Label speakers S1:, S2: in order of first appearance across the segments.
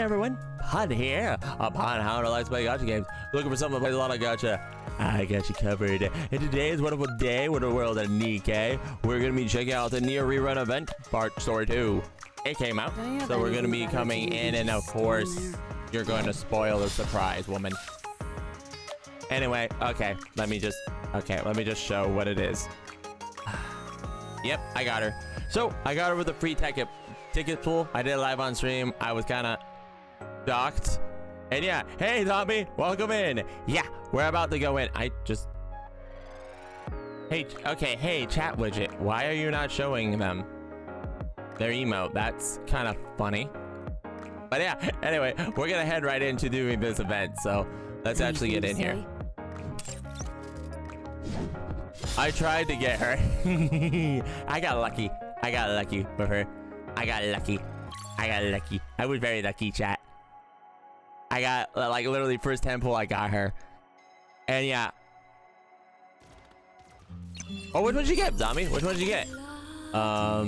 S1: everyone, Pod here, upon how to like play gacha games. Looking for someone to play a lot of gacha? I got you covered. And today is a wonderful day with the world of Nikke. We're going to be checking out the Neir rerun event, part story 2. It came out, so we're going to be coming in, and of course, you're going to spoil the surprise, woman. Anyway, okay, let me just show what it is. Yep, I got her. So, I got her with a free ticket pool. I did it live on stream. I was kind of shocked. And yeah, hey, zombie, welcome in. Yeah, we're about to go in. Hey, okay, hey, chat widget. Why are you not showing them their emote? That's kind of funny. But yeah, anyway, we're going to head right into doing this event. So, let's actually get in here. I tried to get her. I got lucky. I got lucky with her. I got lucky. I was very lucky, chat. I got, like, literally first 10 pull, I got her. And yeah. Oh, which one did you get, zombie? Which one did you get? Oh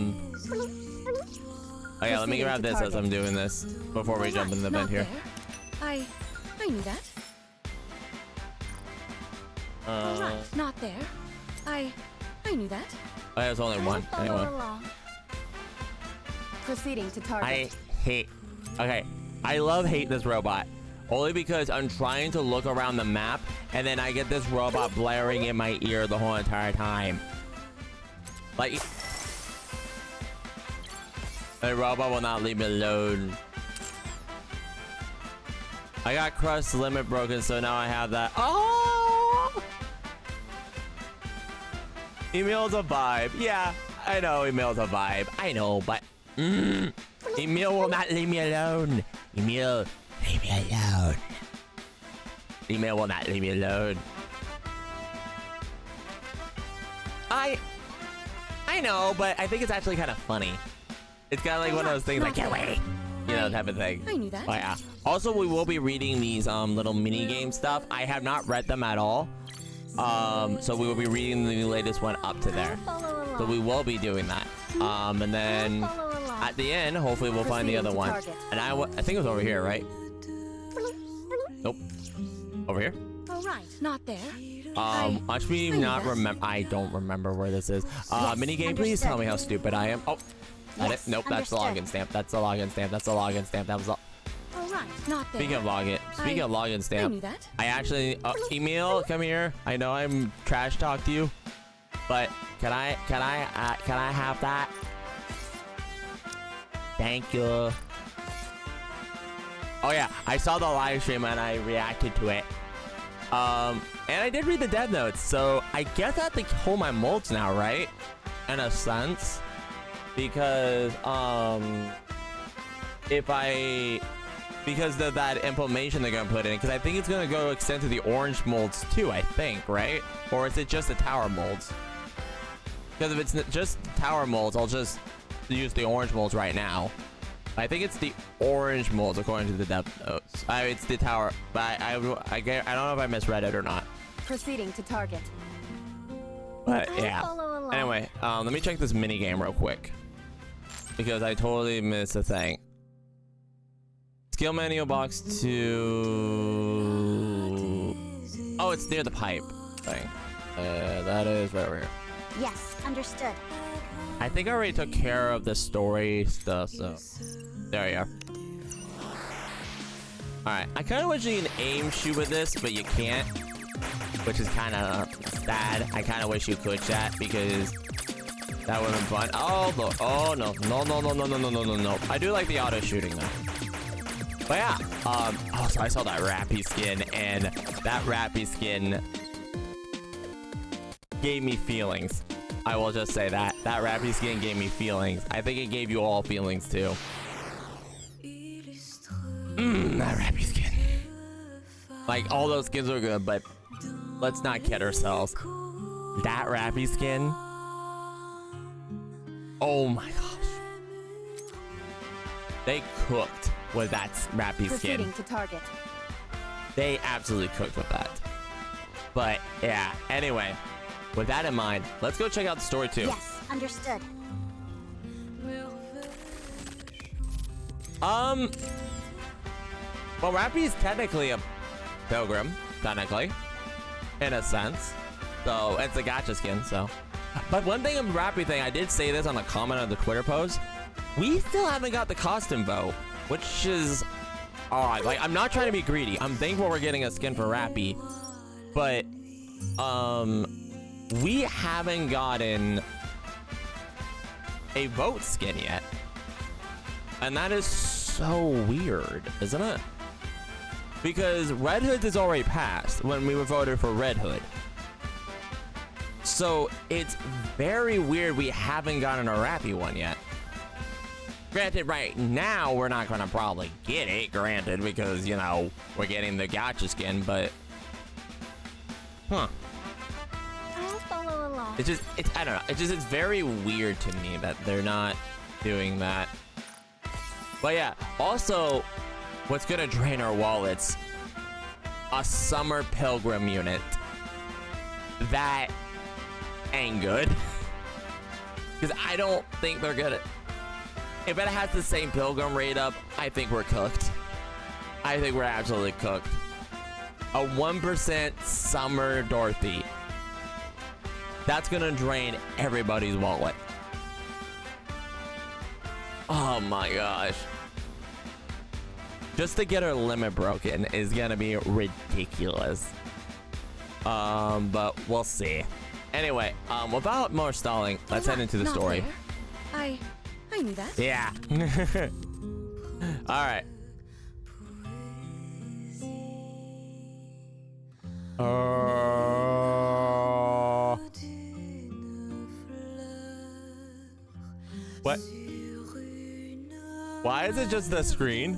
S1: yeah, let me grab this as I'm doing this before we jump in the event here.
S2: I knew that. Right, not there. I knew that.
S1: Oh, there's only one. Anyway.
S2: Proceeding to target.
S1: I hate this robot. Only because I'm trying to look around the map and then I get this robot blaring in my ear the whole entire time. Like, the robot will not leave me alone. I got Crust Limit broken, so now I have that. Oh! Emil's a vibe. Yeah, I know Emil's a vibe. I know, but Emil will not leave me alone. Emil, leave me alone. Emil will not leave me alone. I know, but I think it's actually kind of funny. It's kind of like one of those things like, get away, you know, type of thing.
S2: I knew that.
S1: Oh, yeah. Also, we will be reading these little mini game stuff. I have not read them at all. So we will be reading the latest one up to there. So we will be doing that. And then at the end, hopefully we'll find the other one. And I think it was over here, right? Nope. Over here?
S2: All right, not there.
S1: Watch me not remember. I don't remember where this is. Mini game, please tell me how stupid I am. Oh, yes, nope, that's the login stamp. That's the login stamp. That's the login stamp. That was all.
S2: Not there.
S1: Speaking of login stamp,
S2: I knew that.
S1: I actually, Emil, come here. I know I'm trash talk to you, but can I have that? Thank you. Oh yeah, I saw the live stream and I reacted to it. And I did read the dev notes, so I guess I have to hold my molds now, right? In a sense, because because of that implementation they're gonna put in, because I think it's gonna go extend to the orange molds too, I think, right? Or is it just the tower molds? Because if it's just tower molds, I'll just use the orange molds right now. I think it's the orange molds according to the dev notes. It's the tower, but I don't know if I misread it or not.
S2: Proceeding to target.
S1: But yeah. Anyway, let me check this mini game real quick, because I totally missed a thing. Skill manual box to... Oh, it's near the pipe thing. That is right over here.
S2: Yes, understood.
S1: I think I already took care of the story stuff, so... There you are. Alright, I kind of wish you can aim shoot with this, but you can't. Which is kind of sad. I kind of wish you could, chat, because that would have been fun. Oh, no. Oh, no. No. I do like the auto shooting, though. But yeah, so I saw that Rappy skin, and that Rappy skin gave me feelings. I will just say that. That Rappy skin gave me feelings. I think it gave you all feelings, too. That Rappy skin. Like, all those skins are good, but let's not kid ourselves. That Rappy skin? Oh my gosh. They cooked with that Rappy skin.
S2: To target.
S1: They absolutely cooked with that. But yeah, anyway, with that in mind, let's go check out the story too.
S2: Yes, understood.
S1: Well, Rappy is technically a pilgrim, technically, in a sense. So it's a gacha skin, so. But one thing of Rappy thing, I did say this on the comment of the Twitter post. We still haven't got the costume vote, which is odd. Like, I'm not trying to be greedy. I'm thankful we're getting a skin for Rappy, but we haven't gotten a vote skin yet, and that is so weird, isn't it? Because Red Hood's is already passed when we were voted for Red Hood. So it's very weird we haven't gotten a Rappy one yet. Granted, right now we're not gonna probably get it, granted, because, you know, we're getting the gacha skin, but
S2: I'll follow along.
S1: it's just, I don't know, it's very weird to me that they're not doing that. But yeah, also, what's gonna drain our wallets? A summer pilgrim unit. That ain't good. Because I don't think they're gonna. If it has the same pilgrim rate up, I think we're cooked. I think we're absolutely cooked. A 1% summer Dorothy. That's gonna drain everybody's wallet. Oh my gosh. Just to get our limit broken is gonna be ridiculous. But we'll see. Anyway, without more stalling, let's head into the
S2: Not
S1: story.
S2: there. I knew that.
S1: Yeah. All right. What? Why is it just the screen?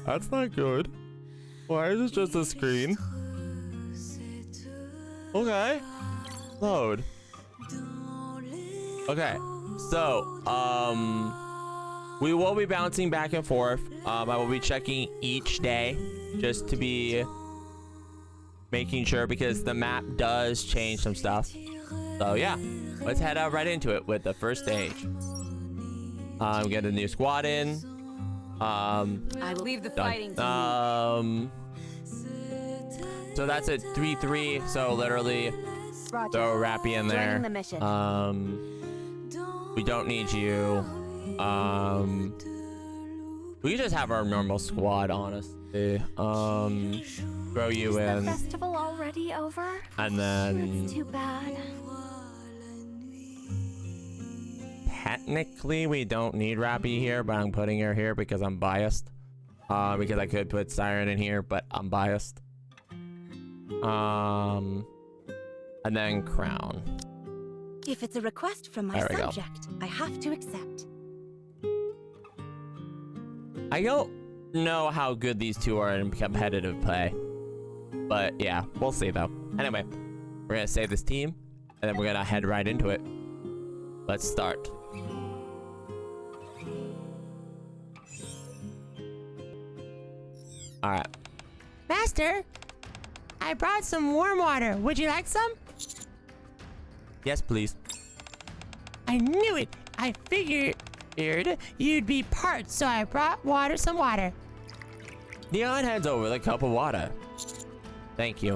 S1: That's not good. Why is it just a screen? Okay. Load. Okay. So, we will be bouncing back and forth. I will be checking each day just to be making sure, because the map does change some stuff. So yeah, let's head out right into it with the first stage. Get a new squad in.
S2: I leave the fighting to
S1: so that's a 3-3. So literally
S2: Roger.
S1: throw Rappy in there.
S2: Joining the mission.
S1: We don't need you. We can just have our normal squad, honestly. Throw you
S2: Is
S1: in,
S2: the festival already over?
S1: and then
S2: That's too bad.
S1: technically we don't need Rappy here, but I'm putting her here because I'm biased. Because I could put Siren in here, but I'm biased. And then Crown.
S2: If it's a request from my
S1: There we go.
S2: subject, I have to accept.
S1: I don't know how good these two are in competitive play, but yeah, we'll see though. Anyway, we're gonna save this team, and then we're gonna head right into it. Let's start. All right.
S3: Master, I brought some warm water. Would you like some?
S1: Yes, please.
S3: I knew it. I figured you'd be parched, so I brought some water.
S1: Neon hands over the cup of water. Thank you.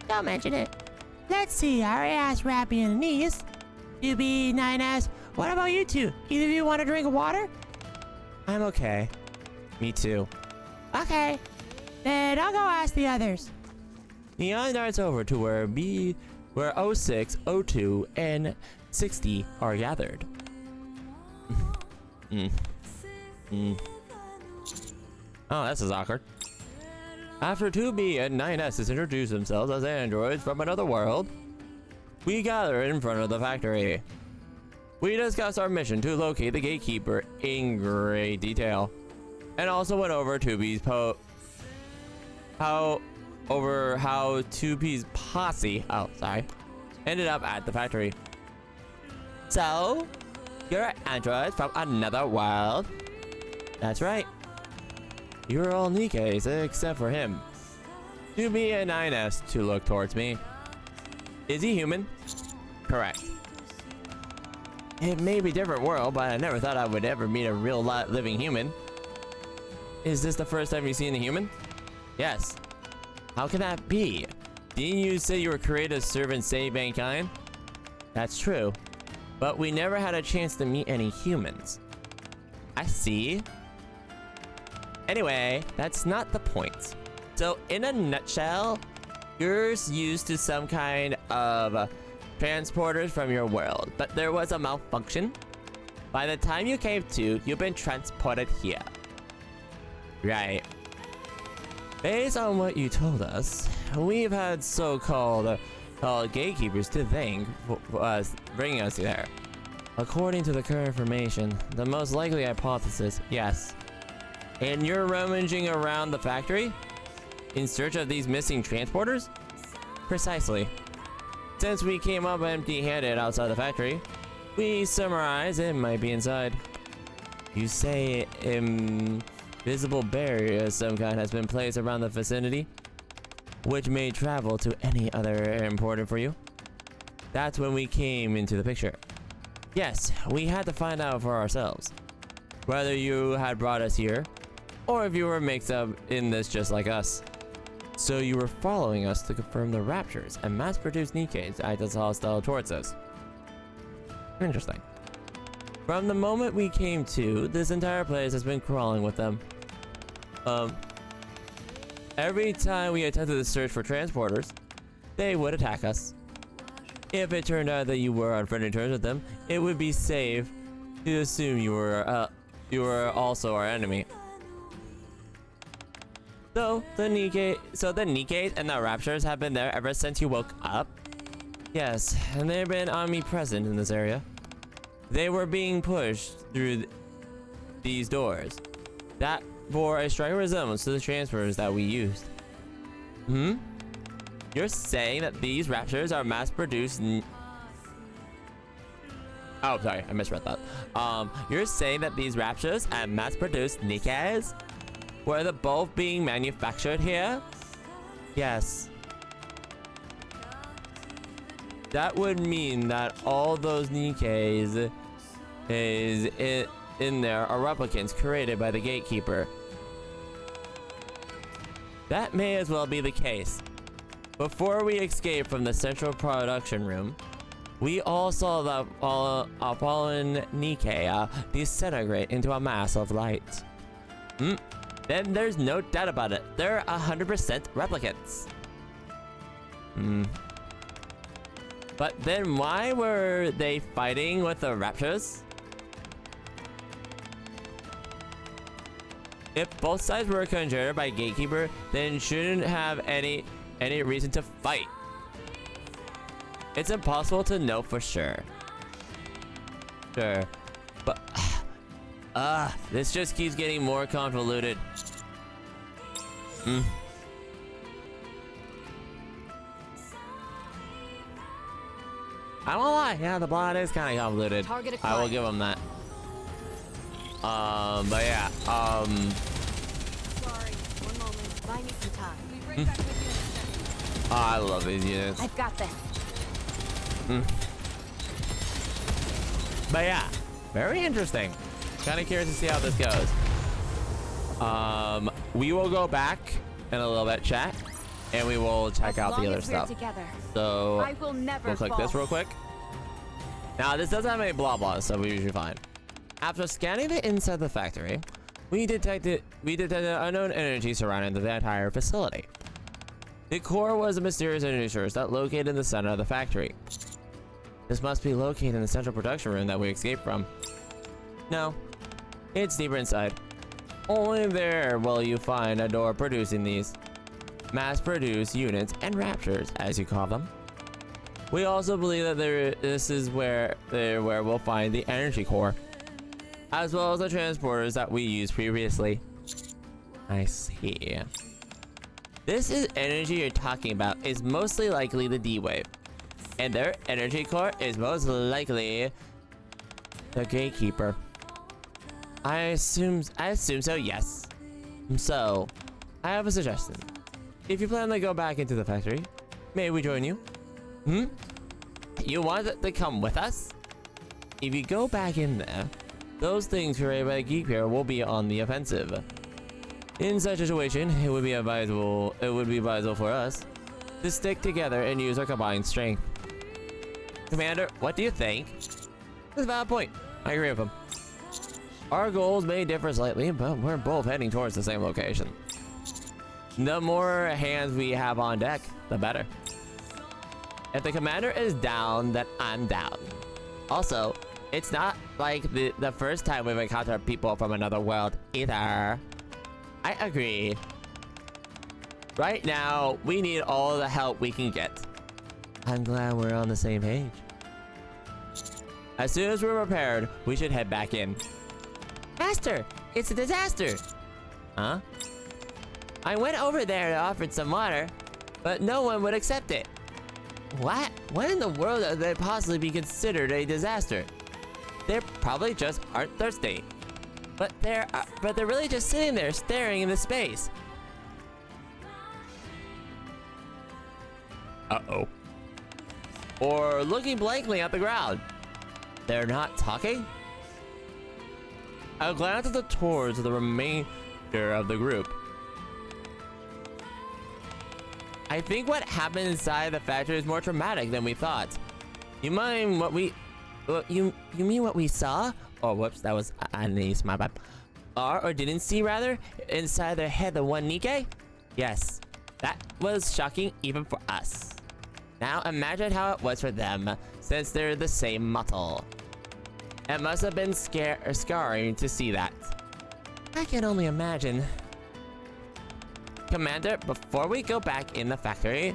S3: Don't mention it. Let's see. I already asked Rappy and Anise. 2B, 9S. What about you two? Either of you want a drink of water?
S1: I'm okay. Me too.
S3: Okay. Then I'll go ask the others.
S1: Neon darts over to where 06, 02, and 60 are gathered. Oh, this is awkward. After 2B and 9S introduce themselves as androids from another world, we gather in front of the factory. We discuss our mission to locate the gatekeeper in great detail, and also went over 2B's how 2B's posse ended up at the factory. So, you're androids from another world? That's right. You're all Nikkes except for him. 2B and 9S to look towards me. Is he human? Correct. It may be a different world, but I never thought I would ever meet a real living human. Is this the first time you've seen a human? Yes. How can that be? Didn't you say you were created to serve and save mankind? That's true. But we never had a chance to meet any humans. I see. Anyway, that's not the point. So, in a nutshell, you're used to some kind of transporters from your world, but there was a malfunction. By the time you came to, you've been transported here. Right. Based on what you told us, we've had so-called gatekeepers to thank for us bringing us there. According to the current information, the most likely hypothesis, yes. And you're rummaging around the factory in search of these missing transporters? Precisely. Since we came up empty-handed outside the factory, we surmise it might be inside. You say invisible barrier of some kind has been placed around the vicinity, which may travel to any other important for you. That's when we came into the picture. Yes, we had to find out for ourselves whether you had brought us here, or if you were mixed up in this just like us. So you were following us to confirm the raptures and mass-produced Nikkes act as hostile towards us. Interesting. From the moment we came to, this entire place has been crawling with them. Every time we attempted to search for transporters, they would attack us. If it turned out that you were on friendly terms with them, it would be safe to assume you were also our enemy. So the Nikkes and the raptors have been there ever since you woke up? Yes, and they've been omnipresent in this area. They were being pushed through these doors. That bore a striking resemblance to the transfers that we used. You're saying that these raptors are mass-produced oh, sorry, I misread that. You're saying that these raptors and mass-produced Nikkes were the both being manufactured here? Yes. That would mean that all those Nikkes in there are replicants created by the gatekeeper. That may as well be the case. Before we escaped from the central production room, we all saw the fallen Nikke disintegrate into a mass of light. Then there's no doubt about it. They're 100% replicants. But then why were they fighting with the raptors? If both sides were conjured by Gatekeeper, then shouldn't have any reason to fight. It's impossible to know for sure. Sure. But this just keeps getting more convoluted. I won't lie, yeah, the plot is kind of convoluted. I will give them that. But yeah,
S2: Sorry, one moment. I need some time. We bring back with you in a second.
S1: I love these units.
S2: I've got this.
S1: But yeah, very interesting. Kind of curious to see how this goes. We will go back in a little bit, chat, and we will check out the other stuff. So we'll click this real quick. Now this doesn't have any blah blah, so we usually find. After scanning the inside of the factory, we detected unknown energy surrounding the entire facility. The core was a mysterious energy source that located in the center of the factory. This must be located in the central production room that we escaped from. No, it's deeper inside. Only there will you find a door producing these mass-produced units and raptors, as you call them. We also believe that this is where we'll find the energy core, as well as the transporters that we used previously. I see. This is energy you're talking about is mostly likely the D-Wave, and their energy core is most likely the Gatekeeper. I assume so, yes. So, I have a suggestion. If you plan to go back into the factory, may we join you? You want to come with us? if you go back in there, those things created by the NIKKExNieR will be on the offensive. In such a situation, it would be advisable for us to stick together and use our combined strength. Commander, what do you think? That's a valid point. I agree with him. Our goals may differ slightly, but we're both heading towards the same location. The more hands we have on deck, the better. If the commander is down, then I'm down. Also, it's not like the first time we've encountered people from another world either. I agree. Right now, we need all the help we can get. I'm glad we're on the same page. As soon as we're prepared, we should head back in. Master, it's a disaster. Huh? I went over there and offered some water, but no one would accept it. What? What in the world would they possibly be considered a disaster? They probably just aren't thirsty. But they're really just sitting there staring into space. Uh-oh. Or looking blankly at the ground. They're not talking? I'll glance towards the remainder of the group. I think what happened inside the factory is more traumatic than we thought. You mind what we... You mean what we saw? Oh, whoops, that was Anise, my bad. Or didn't see, rather, inside their head, the one Nikke? Yes, that was shocking even for us. Now imagine how it was for them, since they're the same muscle. It must have been scarring to see that. I can only imagine. Commander, before we go back in the factory,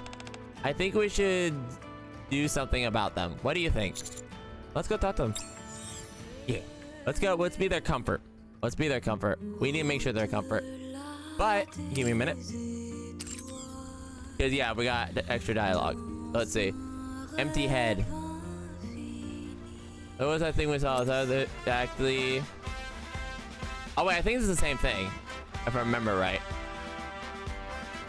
S1: I think we should do something about them. What do you think? Let's go talk to them. Yeah. Let's go. Let's be their comfort. Let's be their comfort. We need to make sure they're comfort. But, give me a minute. Because, yeah, we got the extra dialogue. Let's see. Empty head. What was that thing we saw? Was that actually... Oh, wait. I think this is the same thing. If I remember right.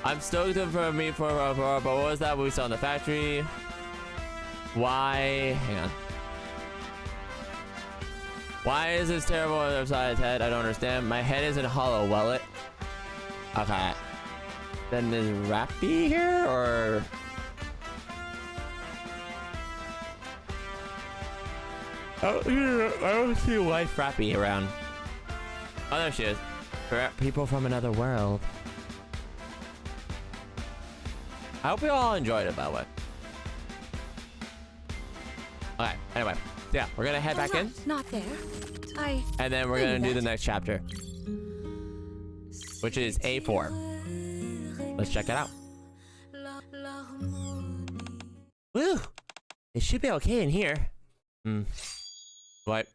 S1: I'm stoked for me for but what was that we saw in the factory? Why? Hang on. Why is this terrible on the other side of his head? I don't understand. My head isn't hollow, will it? Okay. Then is Rappy here or? Oh, I don't see wife Rappy around. Oh, there she is. People from another world. I hope you all enjoyed it, by the way. Okay, anyway. Yeah, we're gonna head back in.
S2: Not there.
S1: And then we're gonna do the next chapter. Which is A4. Let's check it out. Woo! It should be okay in here. What?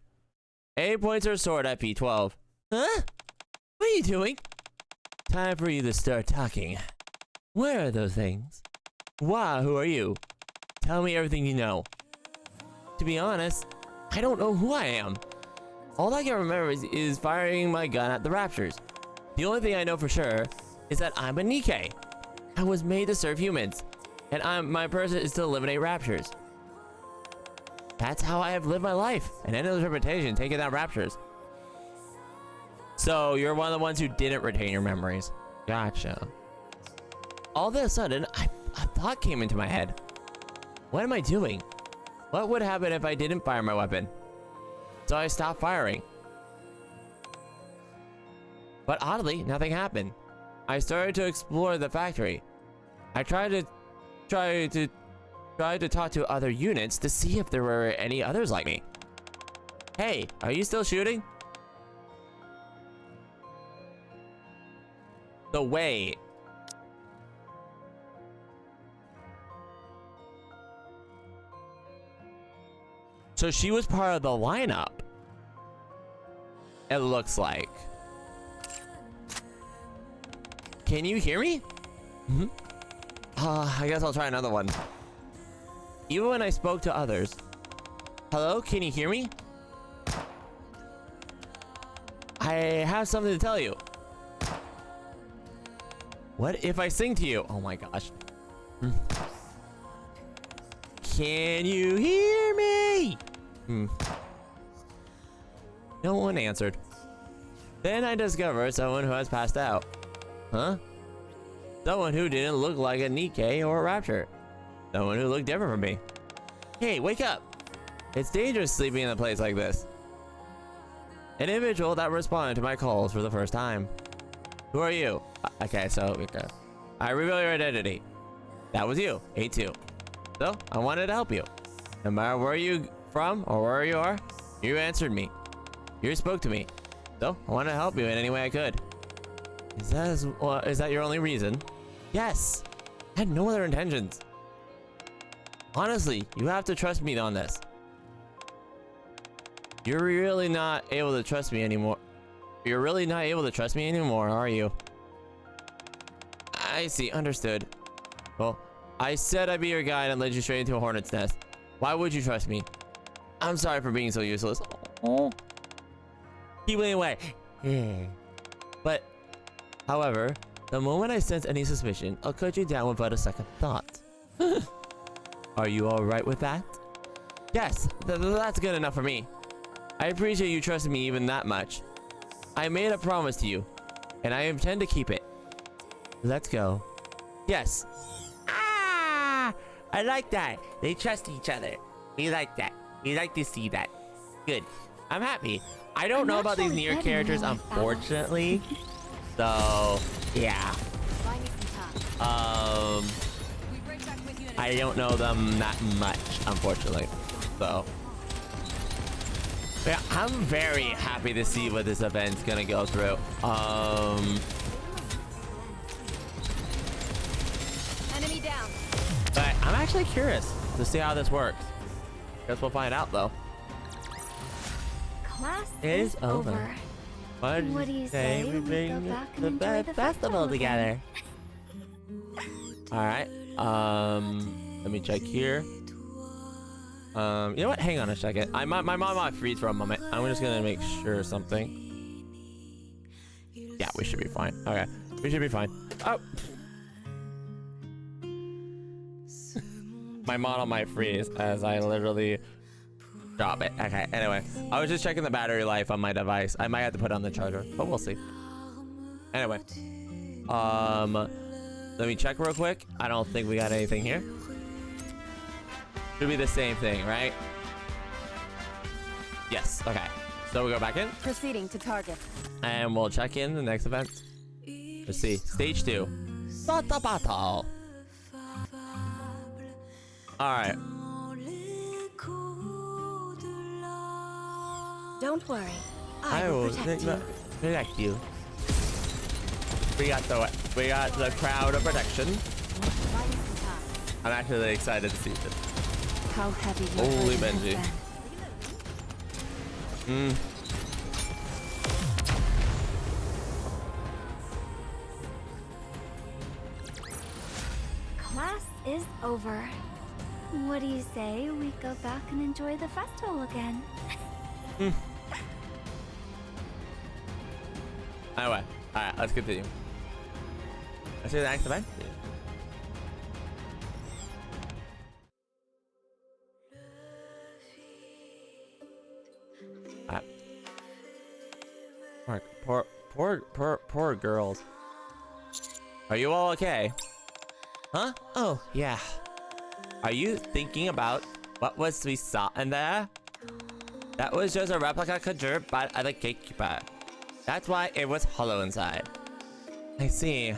S1: 8 points or sword at P12. Huh? What are you doing? Time for you to start talking. Where are those things? Wow, who are you? Tell me everything you know. To be honest, I don't know who I am. All I can remember is firing my gun at the raptors. The only thing I know for sure is that I'm a Nikke. I was made to serve humans, and my purpose is to eliminate raptors. That's how I have lived my life. An endless reputation taking down raptors. So you're one of the ones who didn't retain your memories. Gotcha. All of a sudden, a thought came into my head. What am I doing? What would happen if I didn't fire my weapon? So I stopped firing. But oddly, nothing happened. I started to explore the factory. I tried to talk to other units to see if there were any others like me. Hey, are you still shooting? The way. So she was part of the lineup. It looks like. Can you hear me? I guess I'll try another one. Even when I spoke to others. Hello, can you hear me? I have something to tell you. What if I sing to you? Oh my gosh. Can you hear me? No one answered. Then I discovered someone who has passed out. Huh? Someone who didn't look like a Nikke or a Raptor. Someone who looked different from me. Hey, wake up! It's dangerous sleeping in a place like this. An individual that responded to my calls for the first time. Who are you? Okay, so I reveal your identity. That was you, A2. So I wanted to help you. No matter where you from or where you are, you answered me. You spoke to me. So I wanted to help you in any way I could. Is that your only reason? Yes. I had no other intentions. Honestly, you have to trust me on this. You're really not able to trust me anymore. You're really not able to trust me anymore, are you? I see, understood. Well, I said I'd be your guide and led you straight into a hornet's nest. Why would you trust me? I'm sorry for being so useless. Oh. Keep leaning away. But, however, the moment I sense any suspicion, I'll cut you down without a second thought. Are you alright with that? Yes, that's good enough for me. I appreciate you trusting me even that much. I made a promise to you, and I intend to keep it. Let's go. Yes. Ah! I like that. They trust each other. We like that. We like to see that. Good. I'm happy. I don't know about these Nier characters, unfortunately. So, yeah. I don't know them that much, unfortunately. So, yeah, I'm very happy to see what this event's gonna go through.
S2: Enemy down.
S1: But I'm actually curious to see how this works. Guess we'll find out though.
S2: Class
S1: It is over. What do you say we bring the festival together? All right. Let me check here. You know what? Hang on a second. My mom might freeze for a moment. I'm just gonna make sure something. Yeah, we should be fine. Okay, we should be fine. Oh. My model might freeze as I literally drop it. Okay, anyway. I was just checking the battery life on my device. I might have to put it on the charger, but we'll see. Anyway. Let me check real quick. I don't think we got anything here. Should be the same thing, right? Yes, okay. So we go back in.
S2: Proceeding to target.
S1: And we'll check in the next event. Let's see. Stage 2. Sota battle. Alright.
S2: Don't worry.
S1: I will protect you. We got the crowd of protection. I'm actually excited to see this.
S2: How heavy
S1: Holy Benji.
S2: Class is over. What do you say we go back and enjoy the festival again?
S1: Anyway, alright, let's continue. Let's do the next event. Poor girls. Are you all okay? Huh? Oh, yeah. Are you thinking about what was we saw in there? That was just a replica conjured by the gatekeeper. That's why it was hollow inside. I see.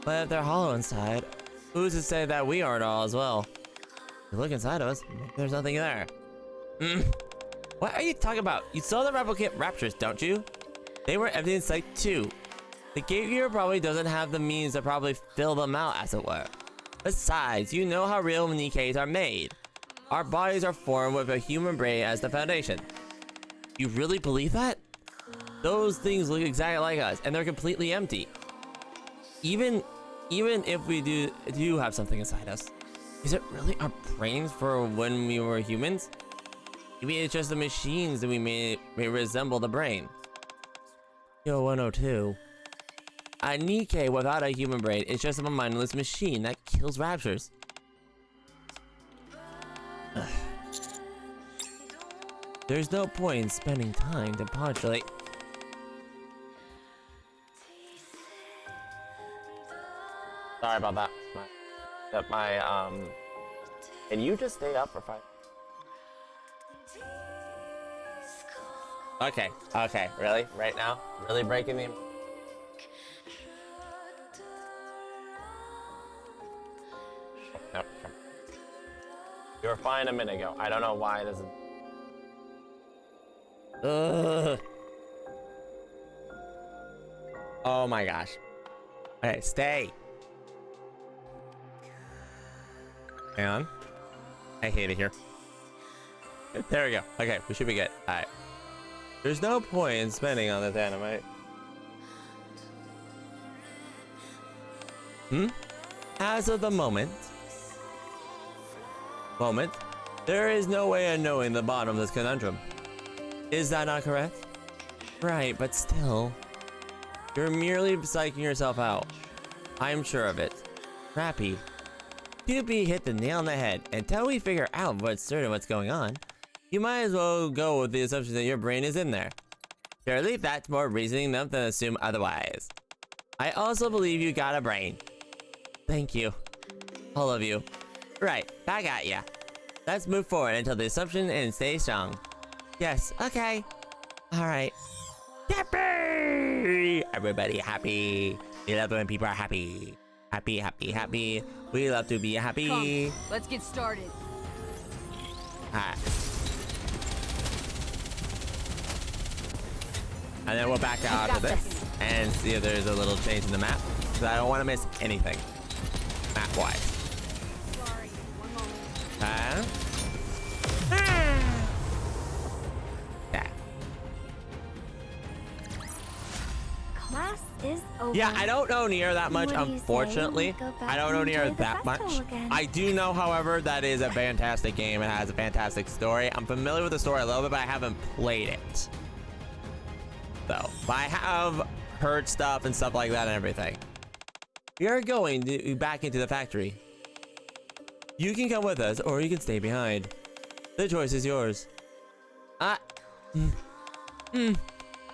S1: But if they're hollow inside, who's to say that we aren't all as well? You look inside of us, there's nothing there. What are you talking about? You saw the replicant raptors, don't you? They were empty in sight too. The gatekeeper probably doesn't have the means to probably fill them out, as it were. Besides, you know how real Nikkes are made. Our bodies are formed with a human brain as the foundation. You really believe that? Those things look exactly like us, and they're completely empty. Even if we do have something inside us, is it really our brains for when we were humans? Maybe it's just the machines that we may resemble the brain. Yo, 102. A Nikke without a human brain is just a mindless machine that kills raptors. There's no point in spending time to postulate. Sorry about that. Can you just stay up for 5? Okay, okay, really? Right now? Really breaking me? No, come on. You were fine a minute ago. I don't know why this is... Ugh. Oh my gosh. Okay, stay. Hang on. I hate it here. There we go. Okay, we should be good. Alright. There's no point in spending on this anime. As of the moment, there is no way of knowing the bottom of this conundrum. Is that not correct? Right, but still, you're merely psyching yourself out. I'm sure of it. Rappy, QB hit the nail on the head. Until we figure out what's certain what's going on, you might as well go with the assumption that your brain is in there. Surely that's more reasoning enough than assume otherwise. I also believe you got a brain. Thank you. All of you. Right, back at ya. Let's move forward until the assumption and stay strong. Yes, okay. Alright. Happy! Everybody happy. We love when people are happy. Happy, happy, happy. We love to be happy.
S4: Come, let's get started.
S1: Alright. And then we'll back out of this and see if there's a little change in the map. Because I don't want to miss anything. Map-wise.
S4: Sorry, one moment.
S1: Yeah.
S2: Class is over.
S1: Yeah, I don't know Neir that much,
S2: What do you say?
S1: unfortunately.
S2: Go back
S1: I don't know
S2: and
S1: Neir
S2: enjoy the
S1: that much.
S2: festival again.
S1: I do know, however, that it is a fantastic game. It has a fantastic story. I'm familiar with the story a little bit, but I haven't played it. So, but I have heard stuff and stuff like that and everything. We are going back into the factory. You can come with us, or you can stay behind. The choice is yours.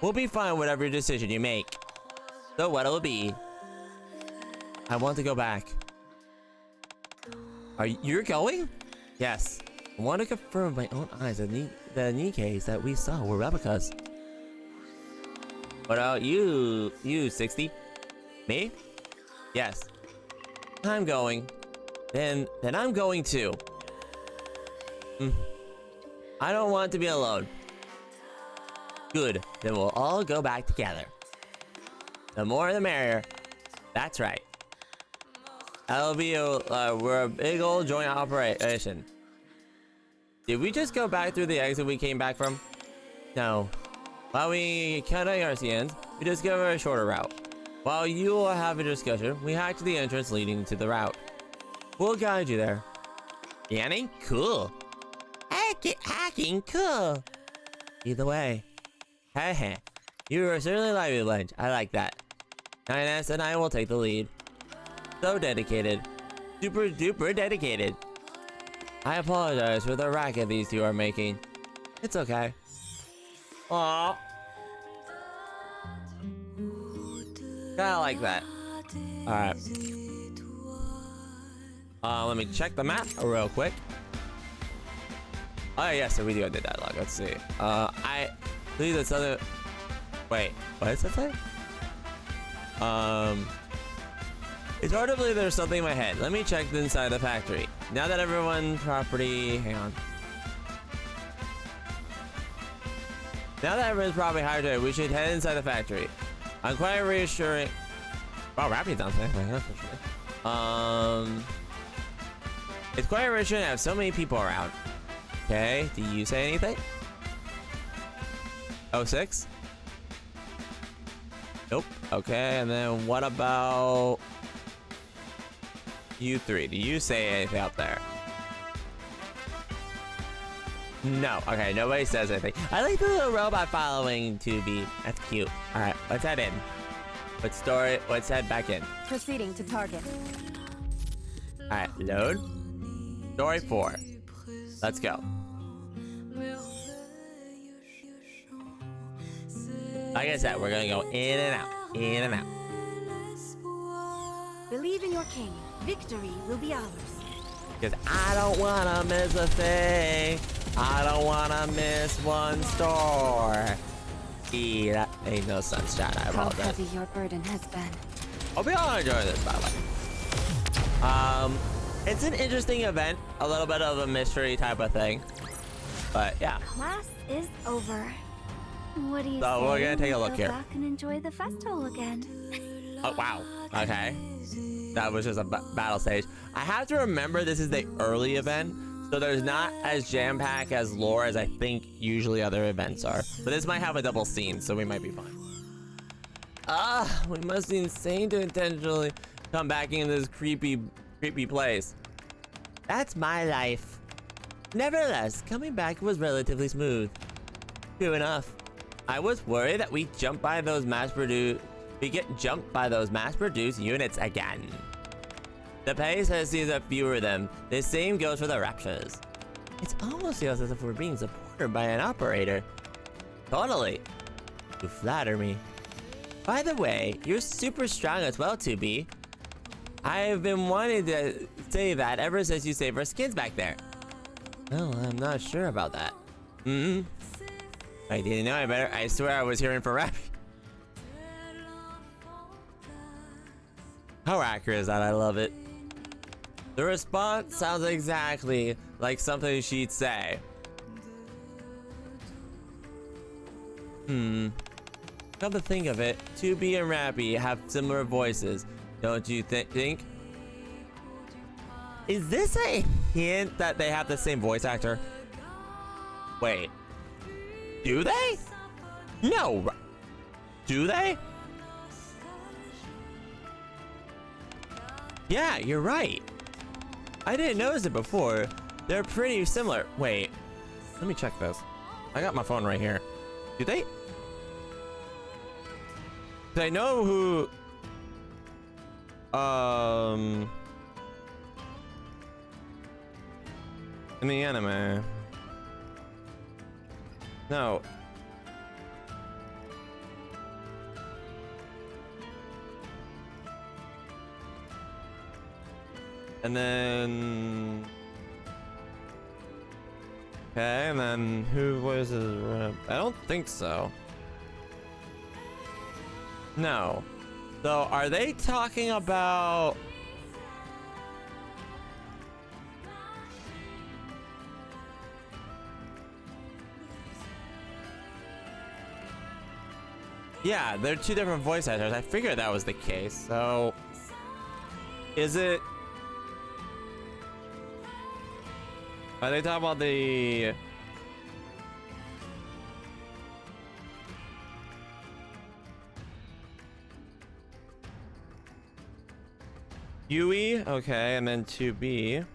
S1: We'll be fine whatever decision you make. So what'll it be? I want to go back. You're going? Yes. I want to confirm with my own eyes that the Nikkes that we saw were replicas. What about you, 60? Me? Yes. I'm going. Then I'm going too. I don't want to be alone. Good. Then we'll all go back together. The more the merrier. That's right. That'll be we're a big old joint operation. Did we just go back through the exit we came back from? No. While we cut our ends, we discover a shorter route. While you will have a discussion, we hack to the entrance leading to the route. We'll guide you there. Yanni? Cool. Hacking? Cool. Either way. Heh. You are certainly lively, Blanche. I like that. 9S and I will take the lead. So dedicated. Super duper dedicated. I apologize for the racket these two are making. It's okay. Aww. Kinda like that. Alright. Let me check the map real quick. Oh yeah, so we do have the dialogue. Let's see. I believe that's other. Wait, what does that say? It's hard to believe there's something in my head. Let me check inside the factory. Now that everyone property, hang on. Now that everyone's probably hydrated, we should head inside the factory. I'm quite reassuring. Wow, Rappy's down there. That's for sure. It's quite reassuring to have so many people around. Okay, do you say anything? 06? Nope. Okay, and then what about you three? Do you say anything out there? No. Okay, nobody says anything. I like the little robot following 2B. That's cute. Alright, let's head in. Let's head back in.
S4: Proceeding to target.
S1: Alright, load. Story 4. Let's go. Like I said, we're gonna go in and out, in and out.
S2: Believe in your king. Victory will be ours.
S1: Because I don't wanna miss a thing. I don't wanna miss one store. That ain't no sunshine, I
S2: How
S1: apologize.
S2: heavy your burden has been.
S1: Hope you all enjoy this, by the way. It's an interesting event, a little bit of a mystery type of thing. But yeah.
S2: Class is over. What do you
S1: So
S2: say?
S1: we're gonna take a
S2: we
S1: look
S2: go
S1: here.
S2: back and enjoy the festival again.
S1: Oh, wow. Okay. That was just a battle stage. I have to remember this is the early event, so there's not as jam-packed as lore as I think usually other events are. But this might have a double scene, so we might be fine. We must be insane to intentionally come back into this creepy place. That's my life. Nevertheless, coming back was relatively smooth. True enough. I was worried that we get jumped by those mass-produced units again. The pace has seen a fewer of them. The same goes for the raptures. It almost feels as if we're being supported by an operator. Totally. You flatter me. By the way, you're super strong as well, 2B. I've been wanting to say that ever since you saved our skins back there. Well, I'm not sure about that. I didn't know I better. I swear I was hearing for Rappy. How accurate is that? I love it. The response sounds exactly like something she'd say. Come to think of it, 2B and Rappy have similar voices, don't you think? Is this a hint that they have the same voice actor? Wait. Do they? No. Do they? Yeah, you're right. I didn't notice it before. They're pretty similar. Wait, let me check this. I got my phone right here. Do they? 'Cause I know who. In the anime. No. And then. Okay, and then who voices Rap? I don't think so. No. So are they talking about? Yeah, they're two different voice actors. I figured that was the case. So is it? Are they talking about the? Yui, okay, and then 2B.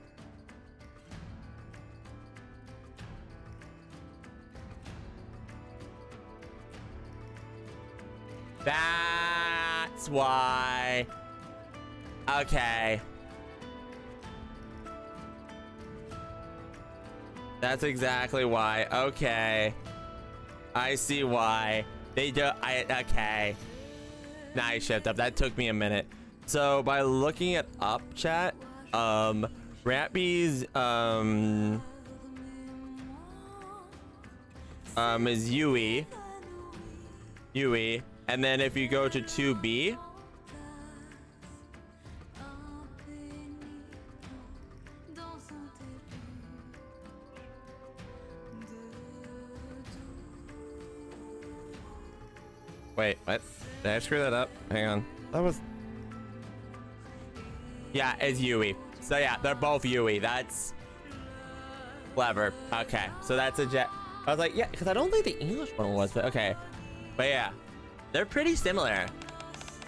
S1: That's why. Okay. That's exactly why. Okay. I see why. They do. Okay. Nice shift up. That took me a minute. So by looking it up, chat, Rappy's is Yui, and then if you go to 2B, wait, what? Did I screw that up? Hang on. That was. Yeah, it's Yui. So yeah, they're both Yui. That's clever. Okay, so that's a jet. I was like, yeah, because I don't think the English one was, but okay. But yeah, they're pretty similar.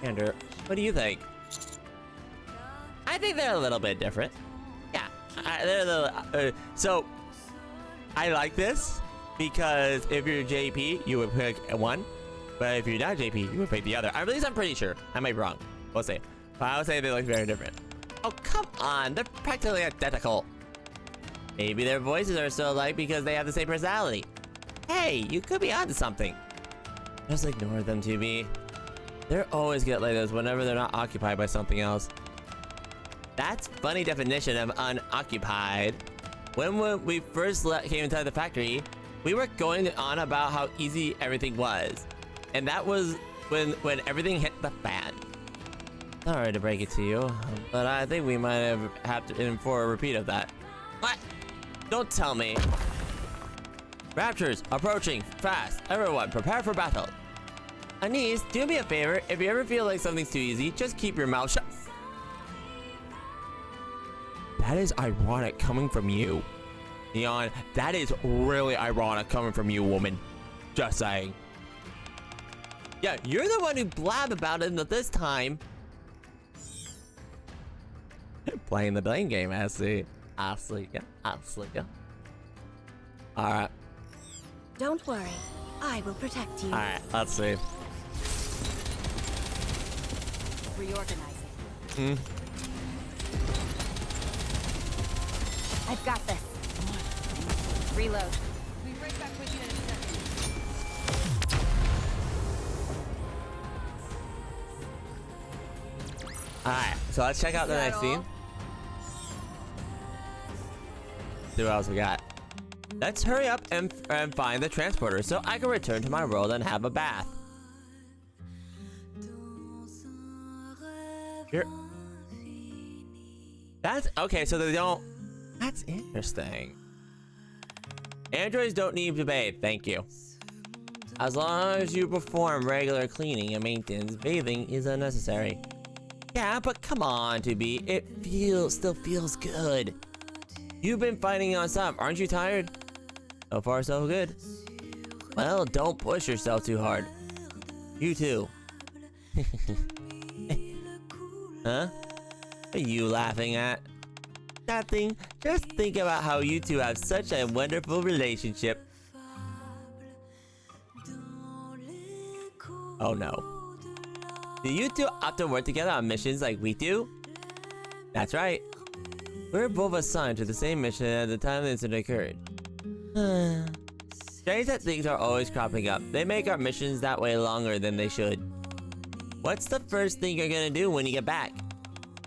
S1: Andrew, what do you think? I think they're a little bit different. Yeah, they're a little. So I like this because if you're JP, you would pick one, but if you're not JP, you would pick the other. At least I'm pretty sure. I might be wrong. We'll see. But I would say they look very different. Oh, come on. They're practically identical. Maybe their voices are so alike because they have the same personality. Hey, you could be onto something. Just ignore them, 2B. They're always get like this whenever they're not occupied by something else. That's funny definition of unoccupied. When we first came inside the factory, we were going on about how easy everything was. And that was when everything hit the fan. Sorry to break it to you, but I think we might have to in for a repeat of that. What? Don't tell me. Raptors approaching fast. Everyone, prepare for battle. Anise, do me a favor. If you ever feel like something's too easy, just keep your mouth shut. That is ironic coming from you. Neon, that is really ironic coming from you, woman. Just saying. Yeah, you're the one who blab about it this time. Playing the blame game, I see. I see ya. Alright.
S5: Don't worry. I will protect you.
S1: Alright, let's see.
S4: Reorganizing.
S5: I've got this.
S4: Reload. We'll be right back with you in a second.
S1: Alright, so let's check out the next scene. See what else we got. Let's hurry up and find the transporter so I can return to my world and have a bath. That's okay, so they don't. That's interesting. Androids don't need to bathe, thank you. As long as you perform regular cleaning and maintenance, bathing is unnecessary. Yeah, but come on, 2B, it still feels good. You've been fighting non-stop, aren't you tired? So far, so good. Well, don't push yourself too hard. You too. Huh? What are you laughing at? Nothing. Just think about how you two have such a wonderful relationship. Oh no. Do you two often work together on missions like we do? That's right. We're both assigned to the same mission at the time the incident occurred. Strange that things are always cropping up. They make our missions that way longer than they should. What's the first thing you're gonna do when you get back?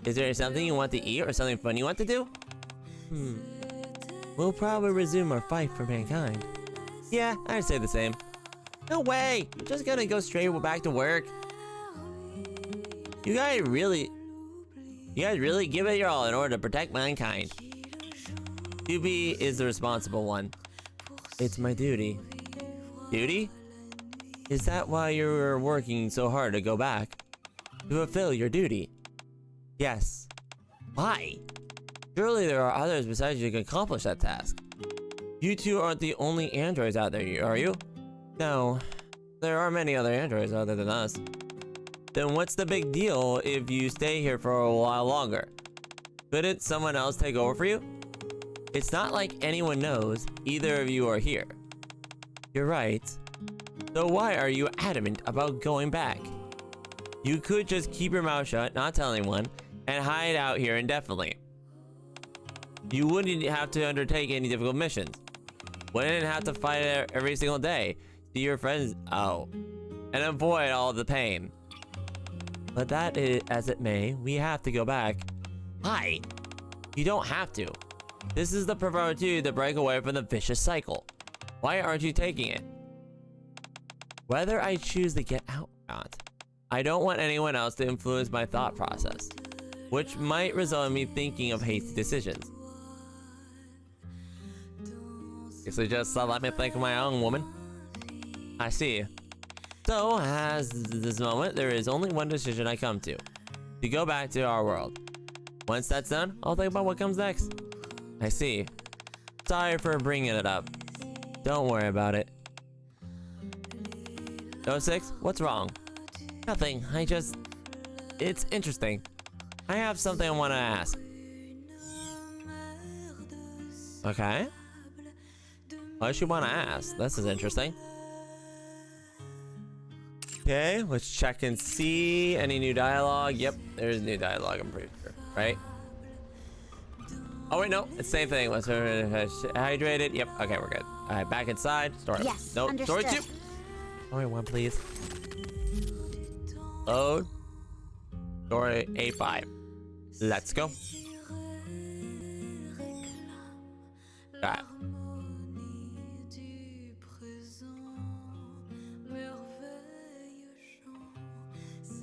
S1: Is there something you want to eat or something fun you want to do? We'll probably resume our fight for mankind. Yeah, I'd say the same. No way! You're just gonna go straight back to work. You guys really give it your all in order to protect mankind. 2B is the responsible one. It's my duty. Duty? Is that why you're working so hard to go back? To fulfill your duty? Yes. Why? Surely there are others besides you who can accomplish that task. You two aren't the only androids out there, are you? No. There are many other androids other than us. Then what's the big deal if you stay here for a while longer? Couldn't someone else take over for you? It's not like anyone knows either of you are here. You're right. So why are you adamant about going back? You could just keep your mouth shut, not tell anyone, and hide out here indefinitely. You wouldn't have to undertake any difficult missions. Wouldn't have to fight every single day, see your friends out, and avoid all the pain. But that is as it may, we have to go back. Why? You don't have to. This is the opportunity to break away from the vicious cycle. Why aren't you taking it? Whether I choose to get out or not, I don't want anyone else to influence my thought process, which might result in me thinking of hasty decisions. So just let me think of my own, woman. I see. So, as this moment, there is only one decision I come to go back to our world. Once that's done, I'll think about what comes next. I see. Sorry for bringing it up. Don't worry about it. 06, what's wrong? Nothing, it's interesting. I have something I want to ask. Okay. What does she want to ask? This is interesting. Okay, let's check and see. Any new dialogue? Yep, there's new dialogue, I'm pretty sure, right? Oh wait, no, it's the same thing. Let's hydrated. Yep, okay, we're good. All right, back inside. Story.
S5: Yes,
S1: no,
S5: understood.
S1: story 2. Only one, please. Load. Story A5. Let's go. Got it.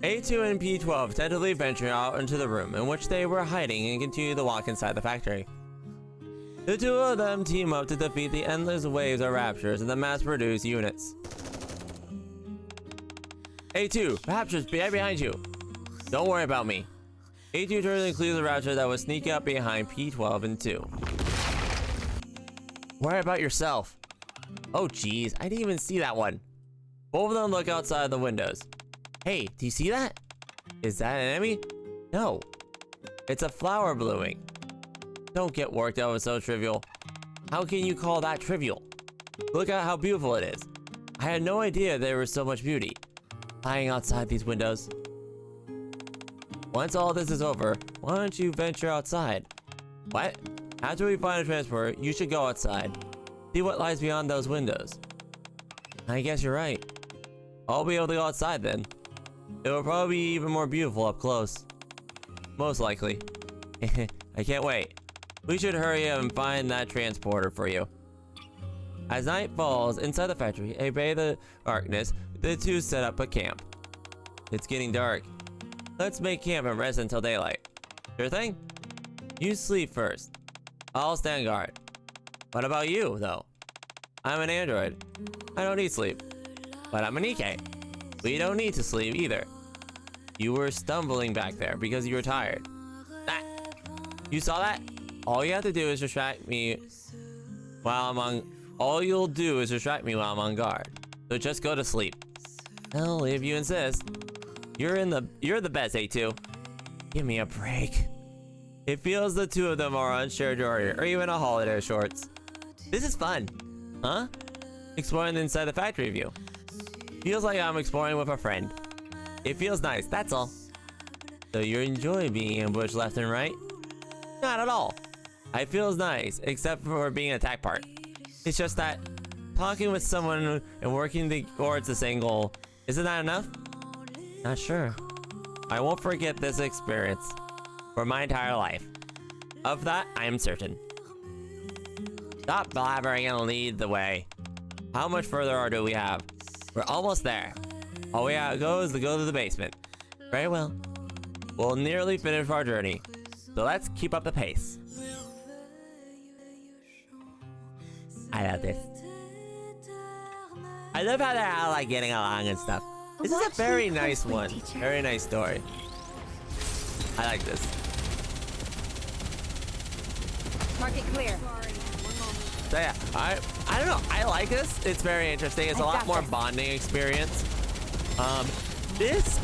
S1: A2 and P12 tentatively venture out into the room in which they were hiding and continue to walk inside the factory. The two of them team up to defeat the endless waves of raptures and the mass-produced units. A2, raptures right behind you. Don't worry about me. A2 turns and clears the rapture that was sneaking up behind P12 and 2. Worry about yourself. Oh geez, I didn't even see that one. Both of them look outside the windows. Hey, do you see that? Is that an enemy? No. It's a flower blooming. Don't get worked up, it's so trivial. How can you call that trivial? Look at how beautiful it is. I had no idea there was so much beauty lying outside these windows. Once all this is over, why don't you venture outside? What? After we find a transport, you should go outside. See what lies beyond those windows. I guess you're right. I'll be able to go outside then. It will probably be even more beautiful up close. Most likely. I can't wait. We should hurry up and find that transporter for you. As night falls inside the factory, obey the darkness, the two set up a camp. It's getting dark. Let's make camp and rest until daylight. Sure thing? You sleep first. I'll stand guard. What about you, though? I'm an android. I don't need sleep. But I'm a Nikke. We don't need to sleep either. You were stumbling back there because you were tired. Ah, you saw that? All you have to do is distract me while I'm on. All you'll do is distract me while I'm on guard. So just go to sleep. Well, if you insist. You're the best, A2. Give me a break. It feels the two of them are on shared journey or even a holiday shorts. This is fun. Huh? Exploring inside the factory view. Feels like I'm exploring with a friend. It feels nice, that's all. So you enjoy being ambushed left and right? Not at all. It feels nice, except for being an attack part. It's just that talking with someone and working towards the same goal, isn't that enough? Not sure. I won't forget this experience for my entire life. Of that, I am certain. Stop blabbering and lead the way. How much further do we have? We're almost there. All we have to go is to go to the basement. Very well. We'll nearly finish our journey. So let's keep up the pace. I love this. I love how they're all like getting along and stuff. This is a very nice one. Very nice story. I like this.
S4: Market clear.
S1: So yeah, I don't know. I like this. It's very interesting. It's a lot more bonding experience. This,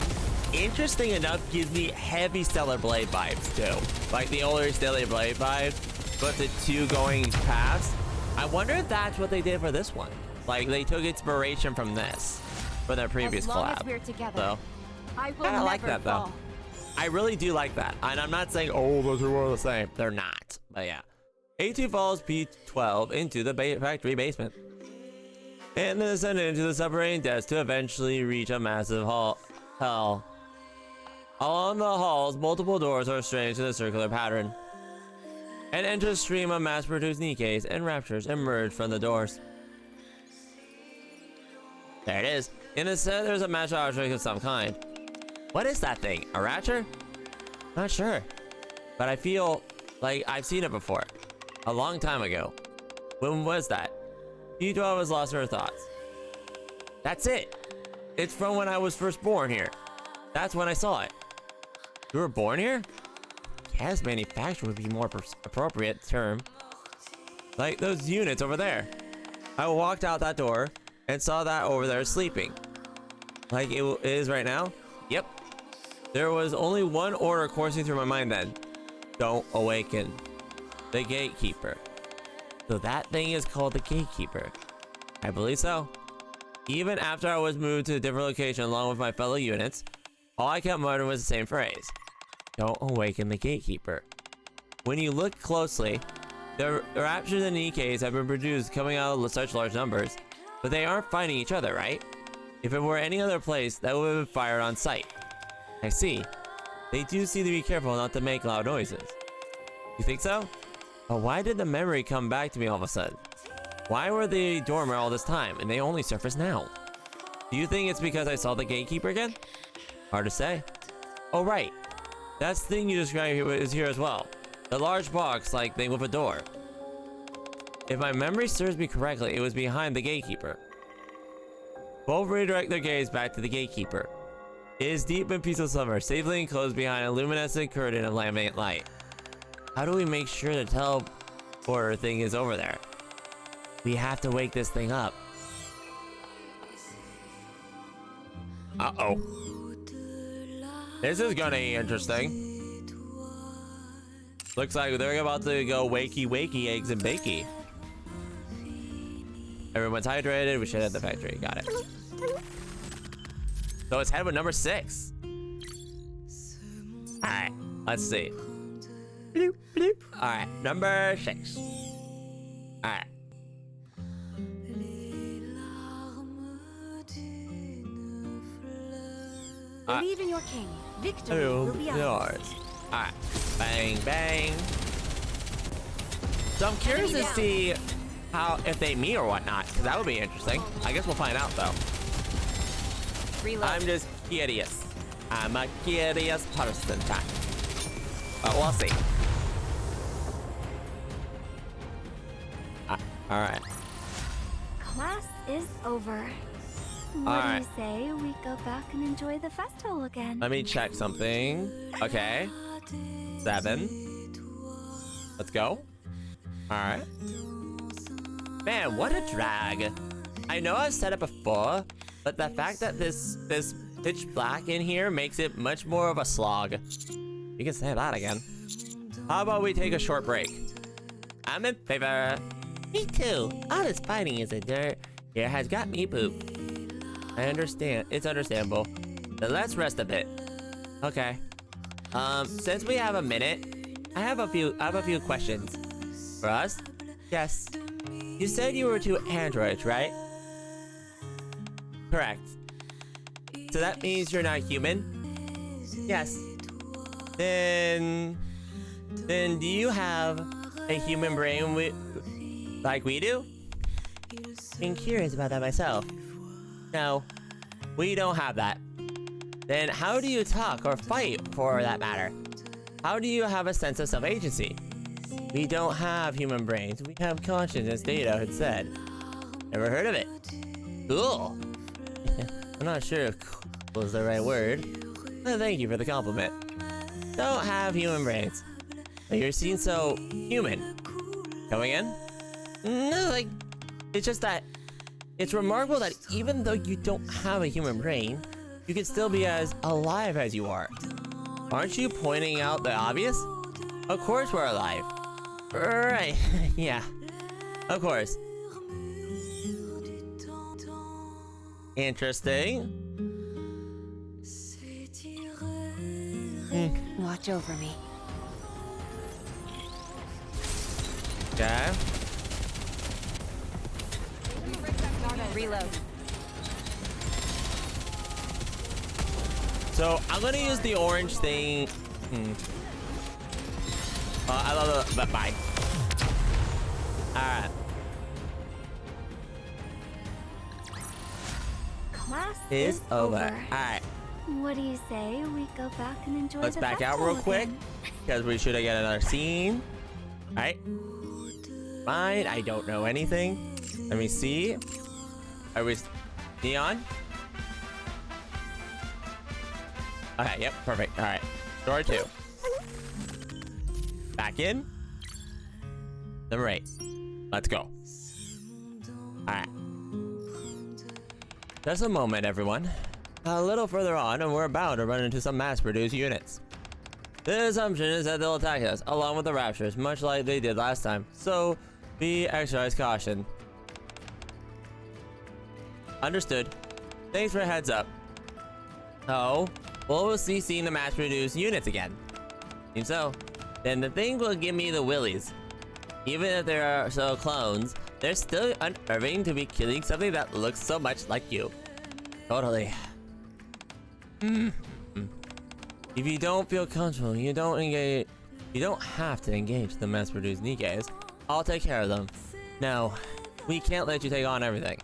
S1: interesting enough, gives me heavy Stellar Blade vibes too. Like the older Stellar Blade vibes, but the two going past. I wonder if that's what they did for this one. Like they took inspiration from this for their previous collab.
S4: As we're together,
S1: So
S4: I will
S1: I like
S4: never
S1: that though.
S4: fall.
S1: I really do like that. And I'm not saying, oh, those two are the same. They're not. But yeah. A2 follows P12 into the factory basement. And then ascended into the subterranean depths to eventually reach a massive hall. Along the halls, multiple doors are straight to the circular pattern. An endless stream of mass-produced Nikkes and raptures emerge from the doors. There it is. In the center, there's a magic object of some kind. What is that thing? A rapture? Not sure. But I feel like I've seen it before. A long time ago. When was that? P12 has lost her thoughts. That's it. It's from when I was first born here. That's when I saw it. You were born here? Yes, manufacturer would be more appropriate term. Like those units over there. I walked out that door and saw that over there sleeping. Like it is right now? Yep. There was only one order coursing through my mind then. Don't awaken. The gatekeeper. So that thing is called the gatekeeper. I believe so. Even after I was moved to a different location along with my fellow units, all I kept muttering was the same phrase. Don't awaken the gatekeeper. When you look closely, the raptures and Nikkes have been produced coming out of such large numbers, but they aren't fighting each other, right? If it were any other place, that would have been fired on sight. I see. They do seem to be careful not to make loud noises. You think so? But why did the memory come back to me all of a sudden? Why were they dormant all this time and they only surface now? Do you think it's because I saw the gatekeeper again? Hard to say. Oh right, that thing you described here is here as well. The large box-like thing with a door. If my memory serves me correctly, it was behind the gatekeeper. Both redirect their gaze back to the gatekeeper. It is deep and peaceful summer, safely enclosed behind a luminescent curtain of lambent light. How do we make sure the teleporter thing is over there? We have to wake this thing up. Uh-oh. This is gonna be interesting. Looks like they're about to go wakey wakey eggs and bakey. Everyone's hydrated. We should head to the factory. Got it. So it's head with number 6. All right, let's see. Bloop, bloop. All right, number 6. All right.
S5: Believe in your king. Victory will be ours.
S1: Yours. All right. Bang, bang. So I'm curious to see how if they meet or whatnot, because that would be interesting. I guess we'll find out though.
S4: Reload.
S1: I'm just curious. I'm a curious person. But we'll see. All right.
S2: Class is over. What
S1: Alright.
S2: do you say we go back and enjoy the festival again?
S1: Let me check something. Okay. 7. Let's go. All right. Man, what a drag. I know I've said it before, but the fact that this pitch black in here makes it much more of a slog. You can say that again. How about we take a short break? I'm in favor. Me too. All this fighting is a dirt here has got me pooped. I understand. It's understandable. Then let's rest a bit. Okay. Since we have a minute, I have a few questions. For us? Yes. You said you were 2 androids, right? Correct. So that means you're not human? Yes. Then do you have a human brain like we do? I'm curious about that myself. No, we don't have that. Then how do you talk or fight for that matter? How do you have a sense of self-agency? We don't have human brains. We have consciousness, Data had said. Never heard of it. Cool. I'm not sure if cool is the right word. But thank you for the compliment. Don't have human brains. But you seem so human. Coming in? No, like, it's just that it's remarkable that even though you don't have a human brain, you can still be as alive as you are. Aren't you pointing out the obvious? Of course we're alive. Right, yeah. Of course. Interesting.
S5: Watch over me.
S1: Okay.
S4: Reload.
S1: So I'm gonna use the orange thing. I love the bye. All right.
S2: Class
S1: Is over. All right.
S2: What do you say we go back and enjoy
S1: Let's
S2: the
S1: back out
S2: festival
S1: real quick
S2: again?
S1: because we should have get another scene. All right. Fine. I don't know anything. Let me see. Are we neon? Okay. Yep. Perfect. All right. Story 2. Back in. Number 8. Let's go. All right. Just a moment, everyone. A little further on, and we're about to run into some mass-produced units. The assumption is that they'll attack us, along with the Raptors, much like they did last time. So, be exercise caution. Understood. Thanks for a heads up. Oh, well, we'll see seeing the mass-produced units again. Seems so. Then the thing will give me the willies. Even if there are so clones, they're still unnerving to be killing something that looks so much like you. Totally. If you don't feel comfortable, you don't engage. You don't have to engage the mass-produced Nikkes. I'll take care of them. No, we can't let you take on everything.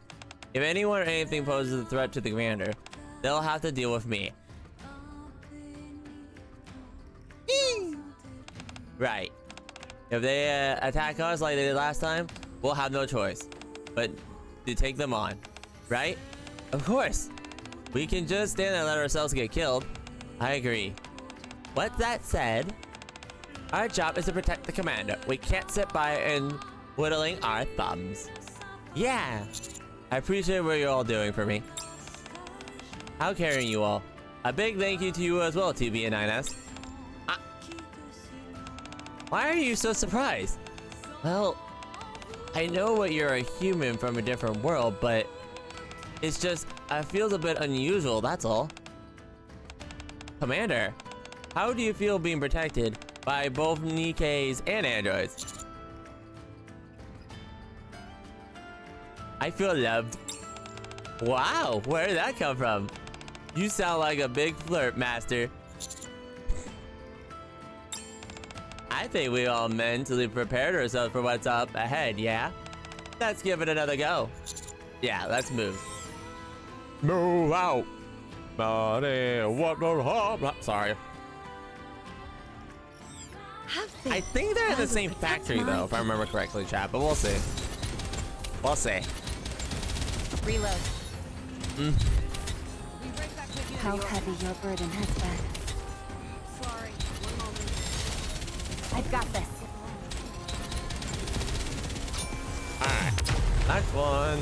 S1: If anyone or anything poses a threat to the commander, they'll have to deal with me. Right. If they attack us like they did last time, we'll have no choice but to take them on. Right? Of course. We can just stand there and let ourselves get killed. I agree. With that said, our job is to protect the commander. We can't sit by and whittling our thumbs. Yeah. I appreciate what you're all doing for me. How caring you all. A big thank you to you as well, 2B and 9S. Why are you so surprised? Well, I know what you're a human from a different world, but it's just, it feels a bit unusual, that's all. Commander, how do you feel being protected by both Nikkes and androids? I feel loved. Wow, where did that come from? You sound like a big flirt, Master. I think we all mentally prepared ourselves for what's up ahead, yeah? Let's give it another go. Yeah, let's move. Move out. Sorry. I think they're in the same factory though, if I remember correctly, chat, but we'll see. We'll see.
S4: Reload.
S2: How heavy your burden has been.
S4: Sorry. One moment.
S2: I've got this.
S1: Alright. Next one.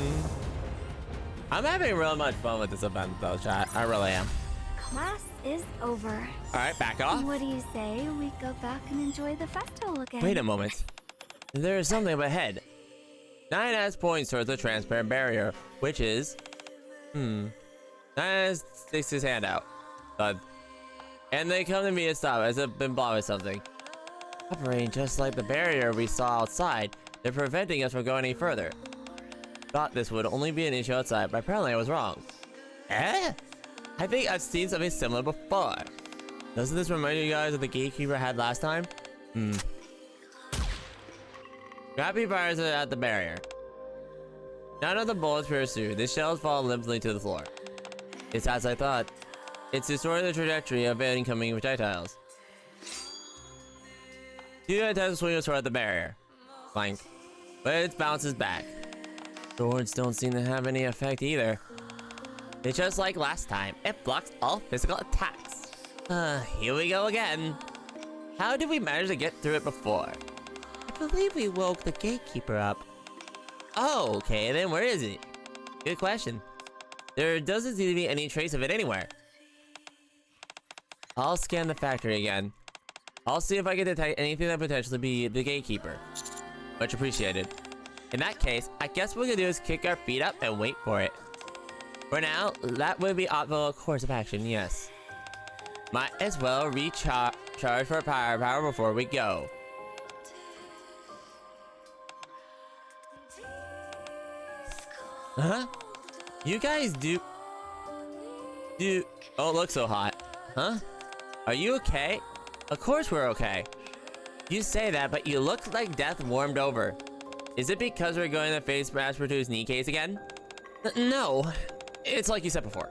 S1: I'm having real much fun with this event though, chat. I really am.
S2: Class is over.
S1: Alright, back off.
S2: What do you say we go back and enjoy the festival again?
S1: Wait a moment. There's something up ahead. 9S points towards the transparent barrier, which is... 9S sticks his hand out. And they come to me and stop as if been blocked with something. Operating just like the barrier we saw outside, they're preventing us from going any further. Thought this would only be an issue outside, but apparently I was wrong. Eh? I think I've seen something similar before. Doesn't this remind you guys of the gatekeeper I had last time? Scrappy fires at the barrier. None of the bullets pursue. The shells fall limply to the floor. It's as I thought. It's distorting the trajectory of incoming projectiles. Two attempts swing us toward the barrier. Blank. But it bounces back. Swords don't seem to have any effect either. It's just like last time. It blocks all physical attacks. Here we go again. How did we manage to get through it before? I believe we woke the gatekeeper up. Oh, okay, then where is it? Good question. There doesn't seem to be any trace of it anywhere. I'll scan the factory again. I'll see if I can detect anything that potentially be the gatekeeper. Much appreciated. In that case, I guess what we can do is kick our feet up and wait for it. For now, that would be optimal course of action, yes. Might as well recharge for power before we go. Huh? You guys do... Oh, it looks so hot. Huh? Are you okay? Of course we're okay. You say that, but you look like death warmed over. Is it because we're going to face mass-produced Nikkes again? No. It's like you said before.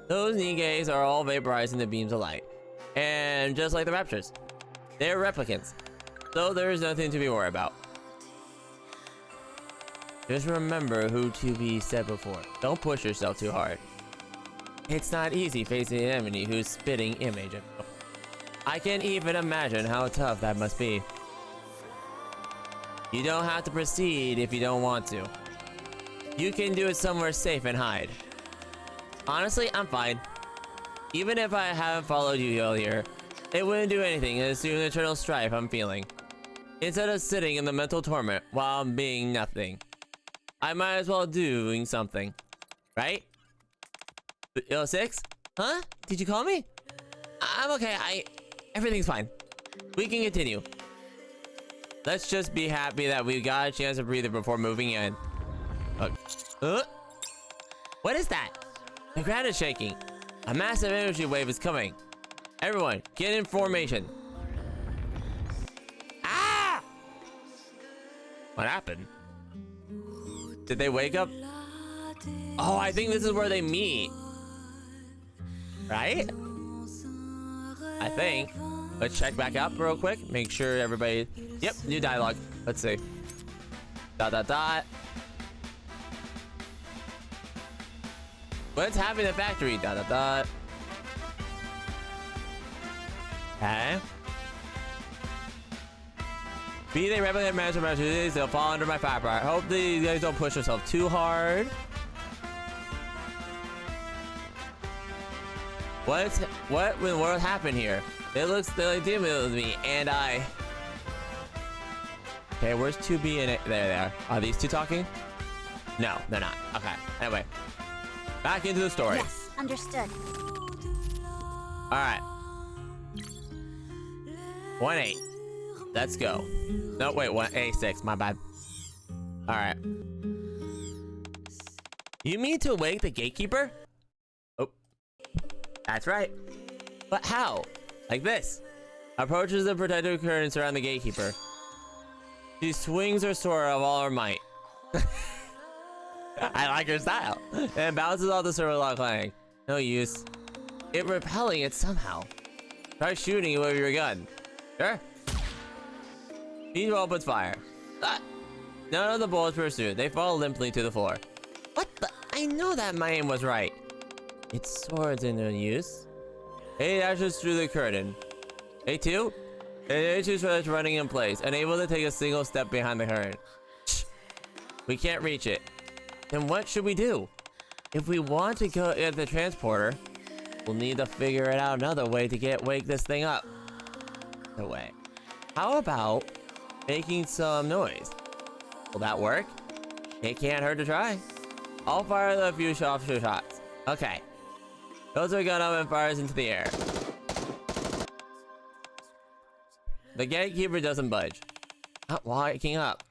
S1: Those Nikkes are all vaporizing the beams of light. And just like the Raptors, they're replicants. So there's nothing to be worried about. Just remember who 2B said before. Don't push yourself too hard. It's not easy facing an enemy who's spitting image. I can't even imagine how tough that must be. You don't have to proceed if you don't want to. You can do it somewhere safe and hide. Honestly, I'm fine. Even if I haven't followed you earlier, it wouldn't do anything to assume the eternal strife I'm feeling. Instead of sitting in the mental torment while I'm being nothing, I might as well doing something. Right? 06? Huh? Did you call me? I'm okay, everything's fine. We can continue. Let's just be happy that we got a chance to breathe before moving in. What is that? The ground is shaking. A massive energy wave is coming. Everyone, get in formation. Ah! What happened? Did they wake up? Oh, I think this is where they meet. Right? I think. Let's check back up real quick. Make sure everybody... Yep, new dialogue. Let's see. Dot, dot, dot. What's happening in the factory? Dot, dot, dot. Okay. Be they replicate measures, they'll fall under my fire bar. Hope these guys don't push yourself too hard. What in the world happened here? It looks like dealing with me, and I... Okay, where's 2B and A? There they are. Are these two talking? No, they're not. Okay, anyway. Back into the story.
S5: Yes, understood.
S1: Alright. 1-8. Let's go. No, wait, 1-A6, my bad. Alright. You mean to wake the gatekeeper? Oh. That's right. But how? Like this. Approaches the protective curtain surrounding the gatekeeper. She swings her sword of all her might. I like her style. And bounces off the server lock clang. No use. It repelling it somehow. Try shooting it with your gun. Sure. Meanwhile opens fire. Ah. None of the bullets pursue. They fall limply to the floor. What the? I know that my aim was right. Its sword's in no use. A dashes through the curtain. A2? A2 starts running in place, unable to take a single step behind the curtain. Shh. We can't reach it. Then what should we do? If we want to go at the transporter, we'll need to figure it out another way to wake this thing up. No way. How about making some noise? Will that work? It can't hurt to try. I'll fire the few shots. Okay. Those are gun up and fires into the air. The gatekeeper doesn't budge. Not waking up.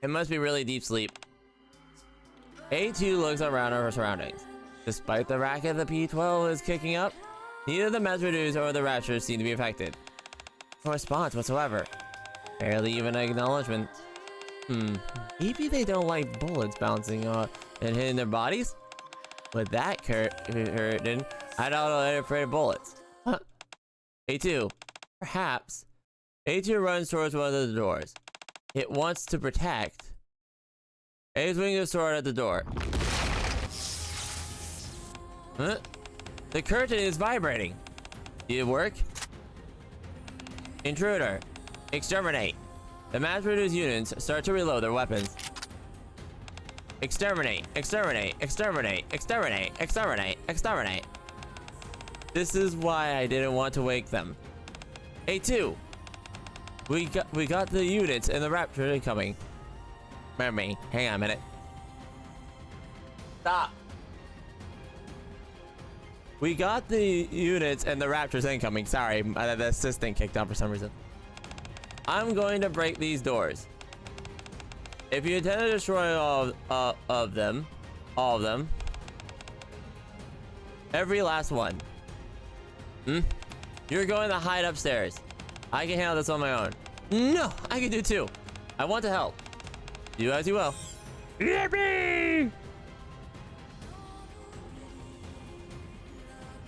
S1: It must be really deep sleep. A2 looks around her surroundings. Despite the racket the P12 is kicking up, neither the Mesredues or the Raptures seem to be affected. No response whatsoever. Barely even an acknowledgement. Maybe they don't like bullets bouncing on and hitting their bodies? With that curtain, I don't know they're afraid of bullets. Huh. A2. Perhaps. A2 runs towards one of the doors. It wants to protect. A swings a sword at the door. Huh? The curtain is vibrating. Did it work? Intruder. Exterminate. The mass-produced units start to reload their weapons. Exterminate. Exterminate. Exterminate. Exterminate. Exterminate. Exterminate. This is why I didn't want to wake them. A2. We got the units and the raptor coming. Remember me. Hang on a minute. Stop. We got the units and the raptors incoming. Sorry, the assistant kicked out for some reason. I'm going to break these doors. If you intend to destroy all of them, every last one. You're going to hide upstairs. I can handle this on my own. No, I can do too. I want to help. Do as you will. Yippee!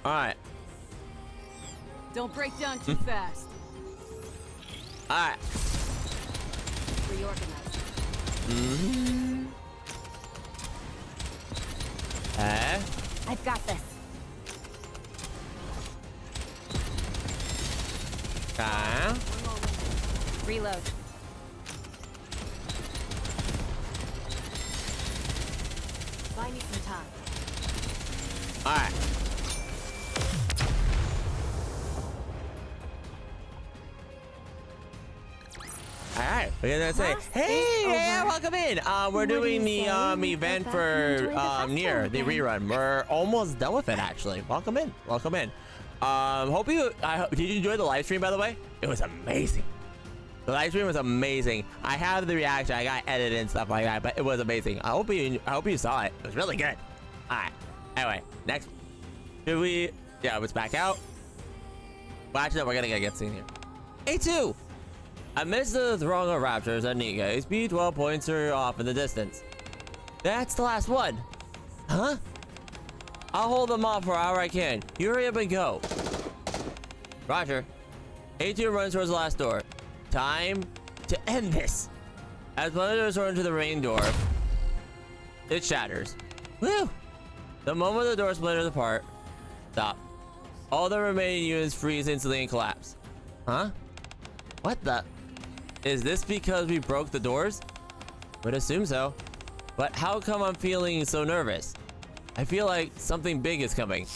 S1: All right.
S4: Don't break down too fast.
S1: All right.
S4: Reorganize.
S5: I've got this.
S1: Okay.
S4: Reload.
S5: Buy me some time.
S1: All right. Alright, we're gonna say, hey, yeah, welcome in. We're doing the event for Neir, the rerun. We're almost done with it, actually. Welcome in, welcome in. Hope you, did you enjoy the live stream, by the way? It was amazing. The live stream was amazing. I have the reaction, I got edited and stuff like that, but it was amazing. I hope you saw it. It was really good. Alright. Anyway, next. Should we... Yeah, let's back out. Well, actually, no, we're gonna get seen here. A2! Amidst the throng of raptors at Nikke, speed 12 points are off in the distance. That's the last one. Huh? I'll hold them off for however I can. You hurry up and go. Roger. A2 runs towards the last door. Time to end this. As one of the doors into the main door, it shatters. Woo! The moment the door splinters apart, stop. All the remaining units freeze instantly and collapse. Huh? What the? Is this because we broke the doors? Would assume so. But how come I'm feeling so nervous? I feel like something big is coming.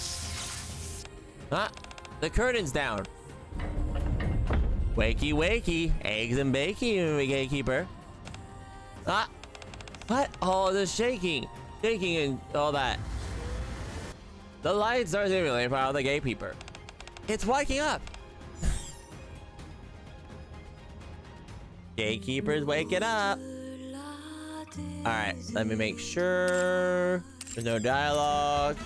S1: Huh? The curtain's down. Wakey, wakey. Eggs and bacon, gatekeeper. Ah! What? Oh, the shaking. Shaking and all that. The lights are simulating for the gatekeeper. It's waking up. Gatekeeper's waking up. Alright, let me make sure there's no dialogue.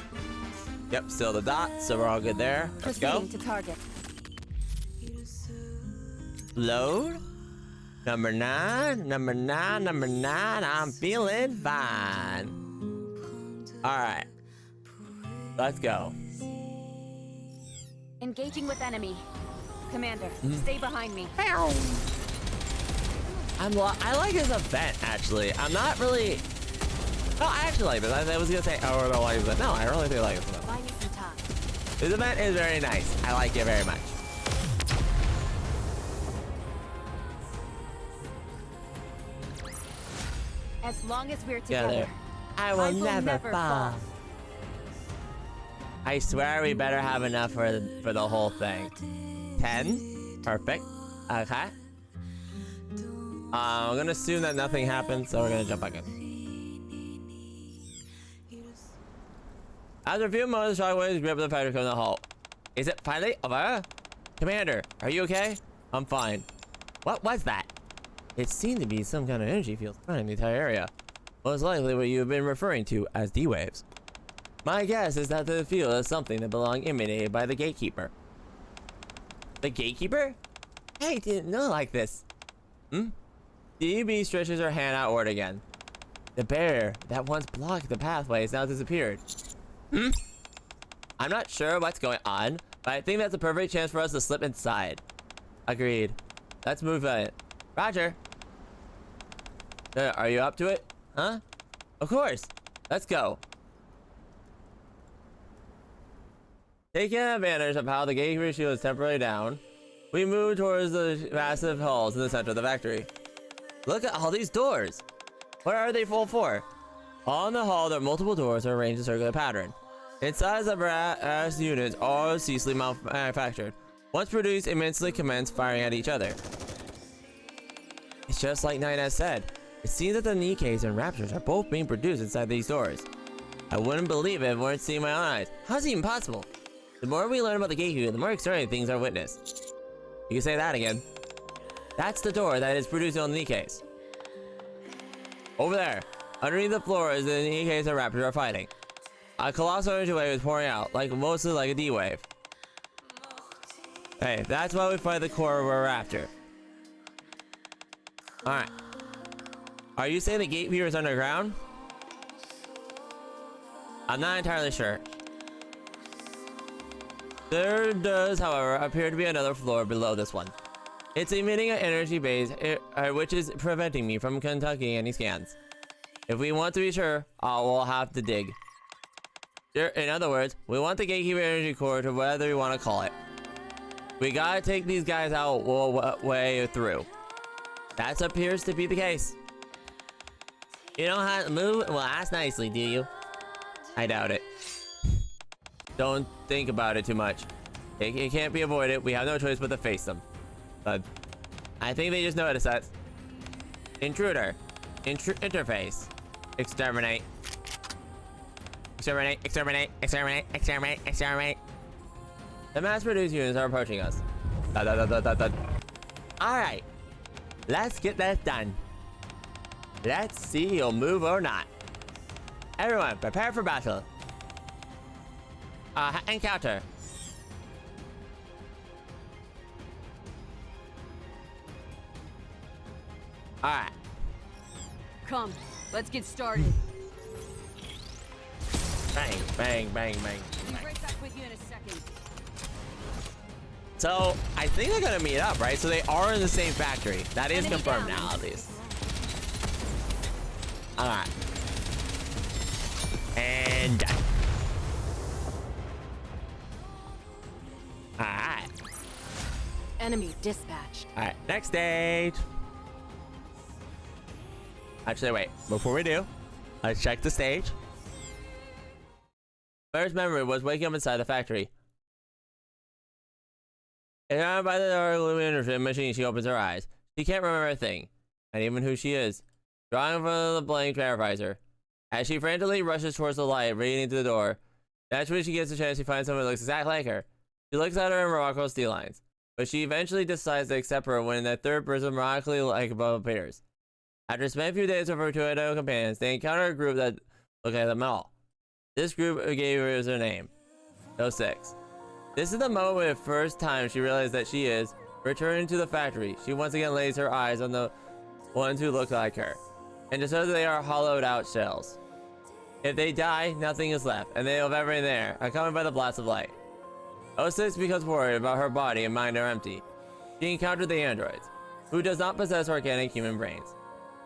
S1: Yep, still the dots, so we're all good there. Let's go.
S4: Proceeding to target.
S1: Load. Number 9, number 9, number 9. I'm feeling fine. Alright. Let's go.
S4: Engaging with enemy. Commander, stay behind me.
S1: I like this event, actually. I'm not really... No, I actually like this. I was gonna say, oh, I don't like this. No, I really do like this event.
S4: Buy me some time.
S1: This event is very nice. I like it very much.
S4: As long as we're together,
S1: I will never fall. I swear we better have enough for the whole thing. 10? Perfect. Okay. I'm gonna assume that nothing happened, so we're gonna jump back in. After a few moments, shockwaves grip the fighter come to a halt. Is it finally over? Commander, are you okay? I'm fine. What was that? It seemed to be some kind of energy field surrounding the entire area. Most likely what you've been referring to as D-waves. My guess is that the field is something that belonged emanated by the gatekeeper. The gatekeeper? I didn't know like this. DB stretches her hand outward again. The barrier that once blocked the pathway has now disappeared. I'm not sure what's going on, but I think that's a perfect chance for us to slip inside. Agreed. Let's move on it. Roger. Are you up to it? Huh? Of course. Let's go. Taking advantage of how the gatekeeper shield is temporarily down, we move towards the massive halls in the center of the factory. Look at all these doors. What are they full for? On the hall, there are multiple doors arranged in a circular pattern. Inside the brass units are ceaselessly manufactured. Once produced, immensely commence firing at each other. It's just like Nikke has said. It seems that the Nikkes and Raptors are both being produced inside these doors. I wouldn't believe it if I weren't seeing my own eyes. How's it even possible? The more we learn about the gatekeeper, the more exciting things are witnessed. You can say that again. That's the door that is producing on the Nikkes. Over there, underneath the floor, is the Nikkes and Raptors are fighting. A colossal energy wave is pouring out, mostly like a D-wave. Hey, that's why we fight the core we're after. Alright. Are you saying the gatekeeper is underground? I'm not entirely sure. There does, however, appear to be another floor below this one. It's emitting an energy base, which is preventing me from conducting any scans. If we want to be sure, we'll have to dig. In other words, we want the gatekeeper energy core to whatever we want to call it. We gotta take these guys out way through. That appears to be the case. You don't have to move? Well, ask nicely, do you? I doubt it. Don't think about it too much. It can't be avoided. We have no choice but to face them. But I think they just noticed us. Intruder. Interface. Exterminate. Exterminate. Exterminate. Exterminate. Exterminate. Exterminate. The mass-produced units are approaching us. Alright. Let's get that done. Let's see you'll move or not. Everyone, prepare for battle. encounter. All right.
S4: Come, let's get started.
S1: Bang, bang, bang, bang.
S4: We'll be right back with you in a second.
S1: So I think they're gonna meet up, right? So they are in the same factory. That is
S4: Enemy
S1: confirmed
S4: down.
S1: now, at least. All right. And done. All right.
S4: Enemy dispatched.
S1: All right. Next stage. Actually, wait. Before we do, let's check the stage. First memory was waking up inside the factory. Surrounded by the dark illuminated machine, she opens her eyes. She can't remember a thing, and even who she is. Drawing from the blank terrifies her. As she frantically rushes towards the light, leading to the door, that's when she gets a chance to find someone who looks exactly like her. She looks at her in miraculous steel lines, but she eventually decides to accept her when that third person miraculously like above appears. After spending a few days with her two idle companions, they encounter a group that look at them all. This group gave her their name, 06. This is the moment the first time she realized that she is returning to the factory. She once again lays her eyes on the ones who look like her, and discovers they are hollowed out shells. If they die, nothing is left, and they have everything there, accompanied by the blast of light. 06 becomes worried about her body and mind are empty. She encountered the androids, who does not possess organic human brains.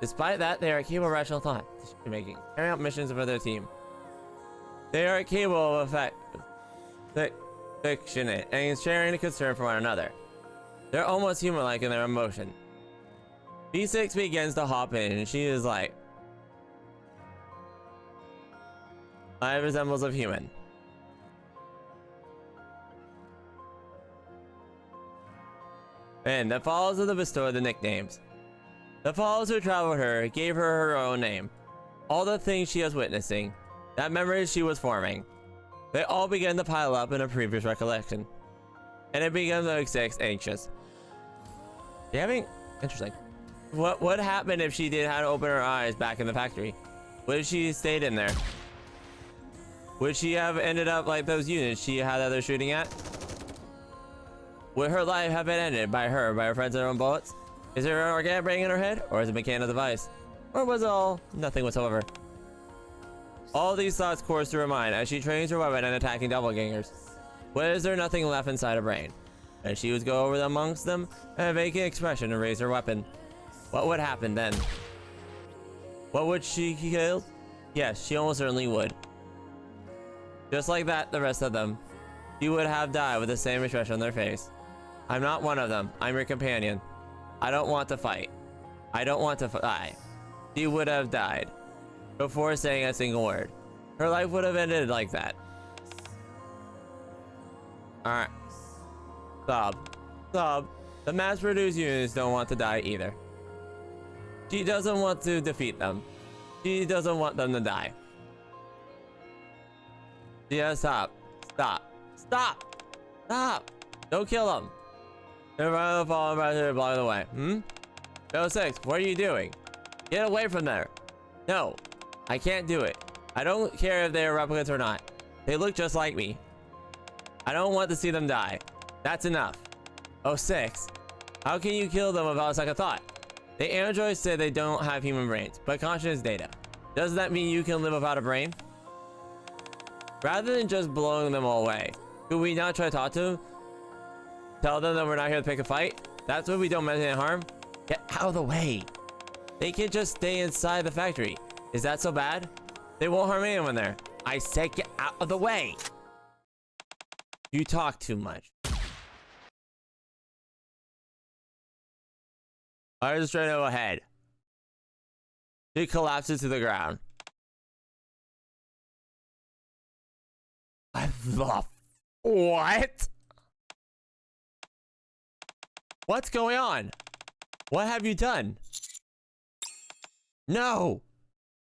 S1: Despite that, they are capable of rational thought, decision-making, carrying out missions for their team. They are capable of affection and sharing a concern for one another. They're almost human-like in their emotion. B6 begins to hop in, and she is like, "I resembles of human." And the followers of the bestower the nicknames. The followers who traveled with her gave her her own name. All the things she was witnessing, that memories she was forming, they all began to pile up in a previous recollection. And it began to make Six anxious. You having interesting. What happened if she didn't have to open her eyes back in the factory? What if she stayed in there? Would she have ended up like those units she had others shooting at? Would her life have been ended by her friends and her own bullets? Is there an organic brain in her head, or is it a mechanical device? Or was it all nothing whatsoever? All these thoughts course through her mind as she trains her weapon and attacking doppelgangers. What is there nothing left inside her brain? And she would go over amongst them and make an expression and raise her weapon. What would happen then? What would she kill? Yes, she almost certainly would. Just like that, the rest of them. She would have died with the same expression on their face. I'm not one of them. I'm your companion. I don't want to fight. I don't want to die. She would have died before saying a single word. Her life would have ended like that. Alright. Sob. Sob. The mass-produced units don't want to die either. She doesn't want to defeat them. She doesn't want them to die. Yeah, stop. Stop. Stop! Stop! Don't kill them! They're right the fall right here blocking the way. No 06, what are you doing? Get away from there! No, I can't do it. I don't care if they're replicants or not. They look just like me. I don't want to see them die. That's enough. 06, how can you kill them without a second thought? The androids say they don't have human brains, but conscious data. Doesn't that mean you can live without a brain? Rather than just blowing them all away, could we not try to talk to them? Tell them that we're not here to pick a fight? That's what we don't mean any harm? Get out of the way. They can just stay inside the factory. Is that so bad? They won't harm anyone there. I said get out of the way. You talk too much. I just trying to go ahead. She collapses to the ground. What? What's going on? What have you done? No!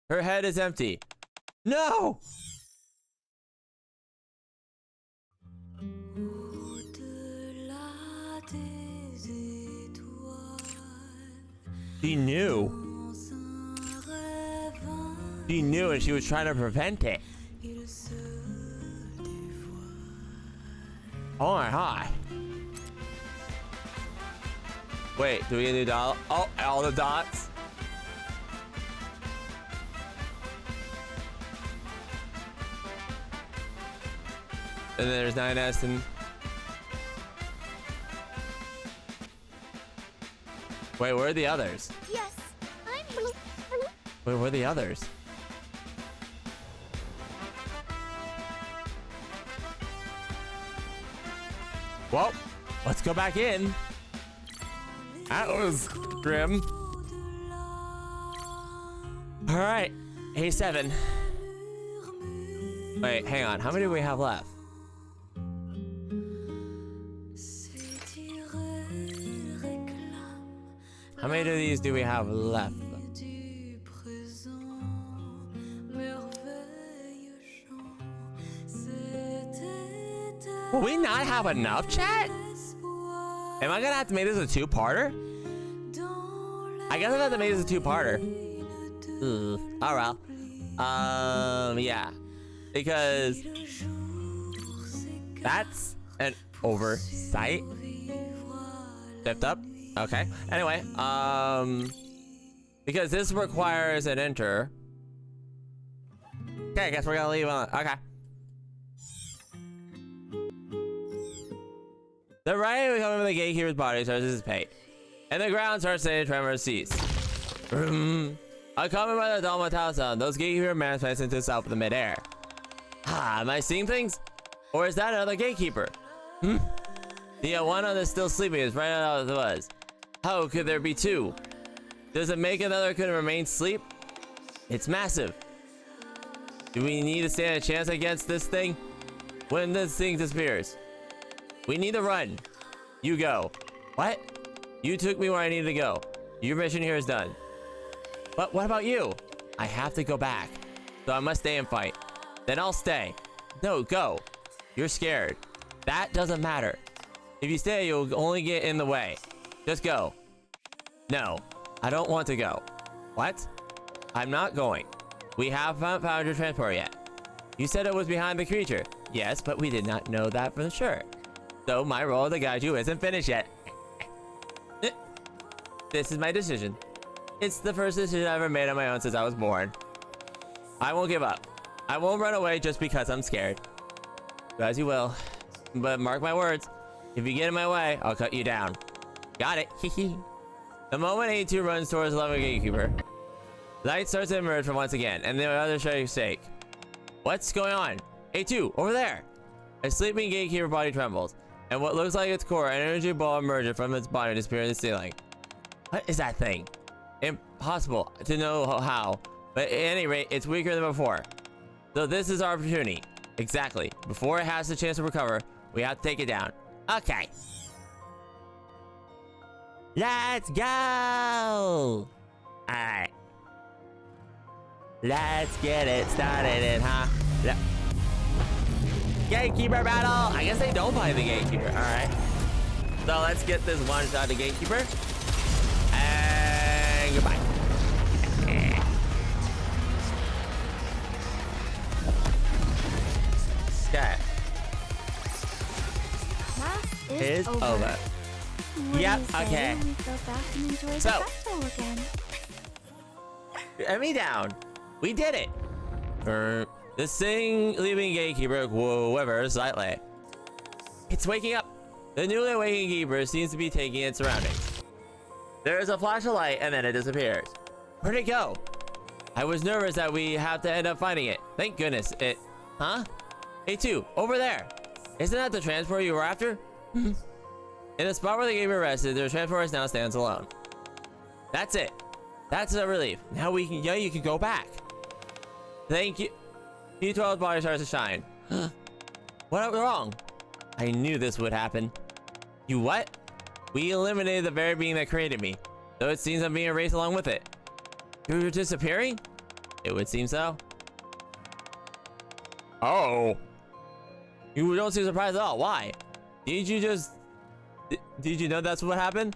S1: Her head is empty. No! She knew. She knew and she was trying to prevent it. Oh my god. Wait, do we get a new dot? Oh, all the dots. And then there's 9S and... Wait, where are the others?
S2: Yes, I'm.
S1: Wait, where are the others? Well, let's go back in. That was grim. All right, A7. Wait, hang on. How many do we have left? How many of these do we have left? Will we not have enough, chat? Am I gonna have to make this a two-parter? I guess I'm gonna have to make this a two-parter. Oh well. Yeah. Because that's an oversight. Stepped up. Okay. Anyway, because this requires an enter. Okay, I guess we're gonna leave on. Okay. The right we come in the gatekeeper's body starts to dissipate, and the ground starts to tremor cease. Accompanied by the Automata sound, those gatekeeper manifest into itself in the midair. Am I seeing things? Or is that another gatekeeper? The one on the still sleeping is right out as it was. How could there be two? Does it make another could remain asleep? It's massive. Do we need to stand a chance against this thing? When this thing disappears, we need to run. You go. What? You took me where I needed to go. Your mission here is done. But what about you? I have to go back, so I must stay and fight. Then I'll stay. No, go. You're scared. That doesn't matter. If you stay, you'll only get in the way. Just go. No, I don't want to go. What? I'm not going. We haven't found your transport yet. You said it was behind the creature. Yes, but we did not know that for sure. So my role to guide you isn't finished yet. This is my decision. It's the first decision I ever made on my own since I was born. I won't give up. I won't run away just because I'm scared. Do as you will. But mark my words. If you get in my way, I'll cut you down. Got it. The moment A2 runs towards the level gatekeeper, light starts to emerge from once again, and the other shake. What's going on? A2, over there! A sleeping gatekeeper body trembles, and what looks like its core, an energy ball emerges from its body and disappears in the ceiling. What is that thing? Impossible to know how, but at any rate, it's weaker than before. So this is our opportunity. Exactly. Before it has the chance to recover, we have to take it down. Okay. Let's go! Alright. Let's get it started in, huh? Gatekeeper battle! I guess they don't buy the gatekeeper. Alright. So let's get this one shot to gatekeeper. And goodbye. Okay.
S2: Class
S1: Is over.
S2: What
S1: Yep,
S2: do you say
S1: okay.
S2: we go back and enjoy the
S1: So-
S2: festival again?
S1: Let me down. We did it. This thing leaving gatekeeper quivers slightly. It's waking up. The newly awakened keeper seems to be taking its surroundings. There is a flash of light and then it disappears. Where'd it go? I was nervous that we have to end up finding it. Thank goodness it... Huh? A2, over there. Isn't that the transport you were after? In the spot where the gatekeeper rested, the transport now stands alone. That's it. That's a relief. Now we can, you can go back. Thank you. P12's body starts to shine. What went wrong? I knew this would happen. You what? We eliminated the very being that created me, though it seems I'm being erased along with it. You're disappearing? It would seem so. Oh. You don't seem surprised at all. Why? Did you just... Did you know that's what happened?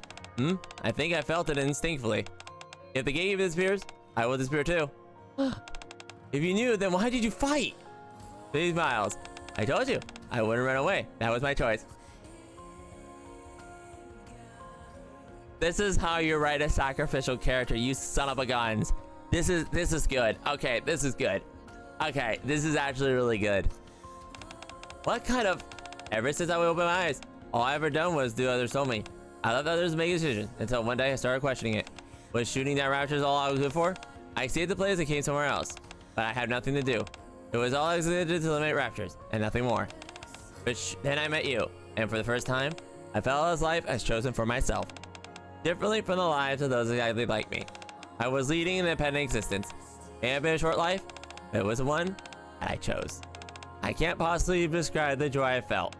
S1: I think I felt it instinctively. If the gatekeeper disappears, I will disappear too. If you knew, then why did you fight? He smiles. I told you, I wouldn't run away. That was my choice. This is how you write a sacrificial character, you son of a guns. This is good. Okay, this is good. Okay, this is actually really good. What kind of... Ever since I opened my eyes, all I ever done was do others told me. I let others make decisions until one day I started questioning it. Was shooting down raptors all I was good for? I saved the place and came somewhere else, but I had nothing to do. It was all I did to eliminate raptors and nothing more. But then I met you, and for the first time, I felt this life as chosen for myself. Differently from the lives of those exactly like me. I was leading an independent existence. It had been a short life, but it was the one that I chose. I can't possibly describe the joy I felt.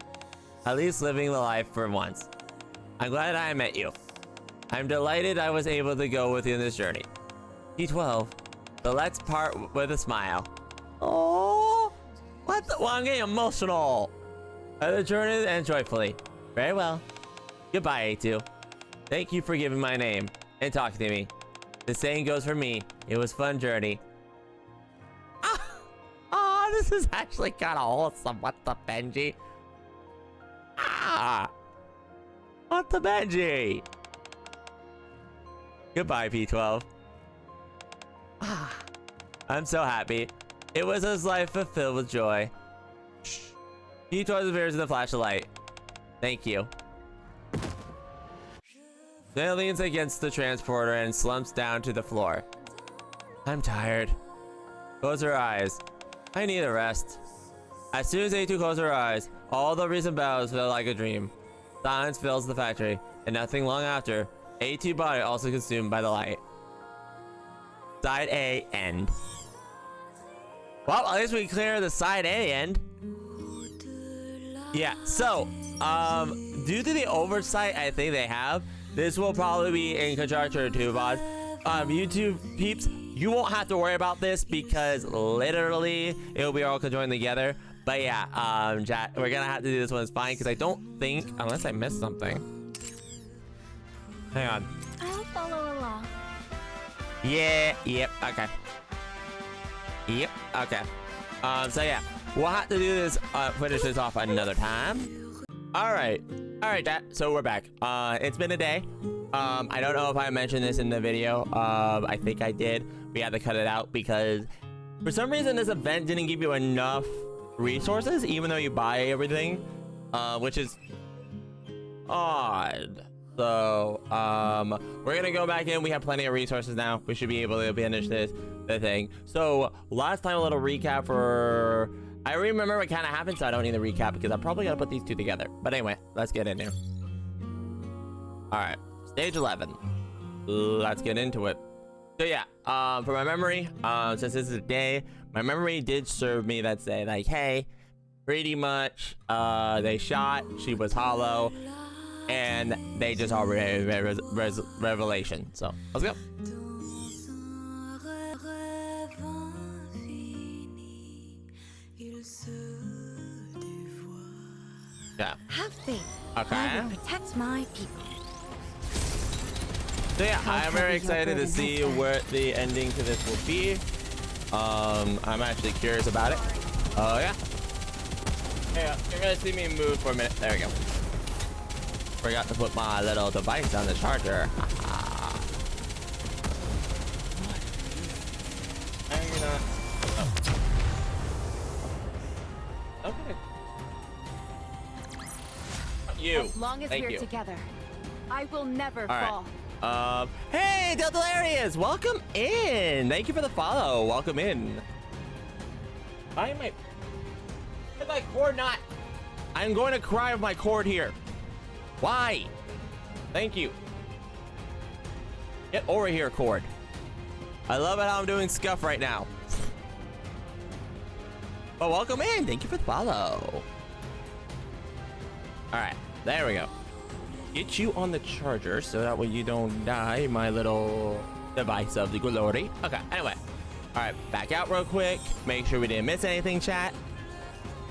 S1: At least living the life for once. I'm glad I met you. I'm delighted I was able to go with you in this journey. P12. So let's part with a smile. Oh, what the? Well, I'm getting emotional. The journey ends joyfully. Very well. Goodbye, A2. Thank you for giving my name and talking to me. The saying goes for me. It was a fun journey. Oh, this is actually kind of wholesome. What the Benji? What the Benji? Goodbye, P12. I'm so happy. It was his life fulfilled with joy. P12 appears in the flash of light. Thank you. Then leans against the transporter and slumps down to the floor. I'm tired. Close her eyes. I need a rest. As soon as A2 closed her eyes, all the recent battles felt like a dream. Silence fills the factory, and nothing long after, A2 body also consumed by the light. Side A end. Well, at least we clear the side A end. Yeah, so, due to the oversight I think they have, this will probably be in conjunction to VOD. YouTube peeps, you won't have to worry about this because literally it'll be all conjoined together. But yeah, chat, we're gonna have to do this one. It's fine because I don't think, unless I missed something. Hang on.
S2: I'll follow along.
S1: Yeah, yep, okay. Yep, okay. So yeah, we'll have to do this, finish this off another time. All right, chat, so we're back. It's been a day. I don't know if I mentioned this in the video. I think I did. We had to cut it out because for some reason this event didn't give you enough resources, even though you buy everything, which is odd. So, we're gonna go back in. We have plenty of resources now. We should be able to finish the thing. So, last time, a little recap for... I remember what kind of happened, so I don't need the recap because I'm probably gonna put these two together. But anyway, let's get in here. Alright, stage 11. Let's get into it. So yeah, for my memory, since this is a day, my memory did serve me that day. Like, hey, pretty much, they shot, she was hollow, and they just all revelation. So, let's go. Yeah.
S5: Have faith.
S1: Okay.
S5: I will protect my people.
S1: So yeah, I'm very excited to see where the ending to this will be. I'm actually curious about it. Oh yeah. Hey, you're gonna see me move for a minute. There we go. Forgot to put my little device on the charger. Hanging on. Oh. Okay. You.
S4: As long as
S1: Thank
S4: we're
S1: you.
S4: together, I will never
S1: All right.
S4: fall.
S1: Hey, Deltarius, welcome in. Thank you for the follow. Welcome in. Why am I... Where's my cord not? I'm going to cry with my cord here. Why? Thank you. Get over here, cord. I love it how I'm doing scuff right now. But welcome in. Thank you for the follow. All right, there we go. Get you on the charger so that way you don't die, my little device of the glory. Okay, anyway. All right, back out real quick. Make sure we didn't miss anything, chat.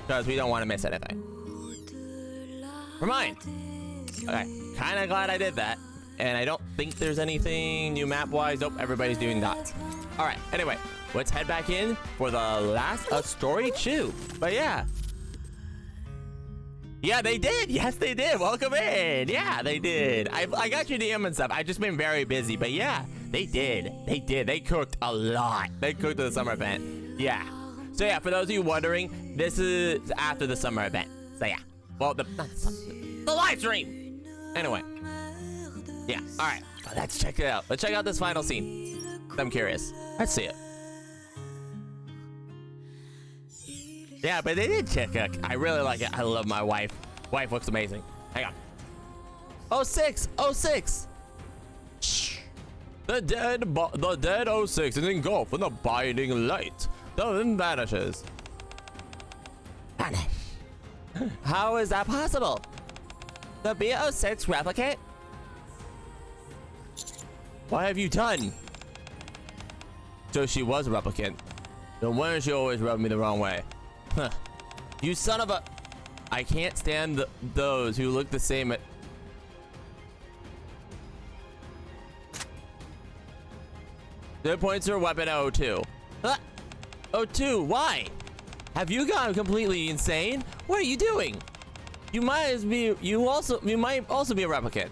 S1: Because we don't want to miss anything. Remind. Okay, kind of glad I did that. And I don't think there's anything new map-wise. Nope, everybody's doing dots. All right, anyway. Let's head back in for the last story 2. But yeah. Yeah, they did. Yes, they did. Welcome in. Yeah, they did. I got your DM and stuff. I've just been very busy, but yeah, they did. They did. They cooked a lot. They cooked at the summer event. Yeah. So yeah, for those of you wondering, this is after the summer event. So yeah. Well, the live stream. Anyway. Yeah. All right. Let's check it out. Let's check out this final scene. I'm curious. Let's see it. Yeah, but they did check it. I really like it. I love my wife. Wife looks amazing. Hang on. Oh 06. Shh. The dead 06 is engulfed in the binding light. Then vanishes. Vanish. How is that possible? The B06 replicate? What have you done? So she was a replicant. Then why did she always rub me the wrong way? Huh. You son of a... I can't stand those who look the same at... Their points are weapon 02. Huh? 02, why? Have you gone completely insane? What are you doing? You might also be a replicant.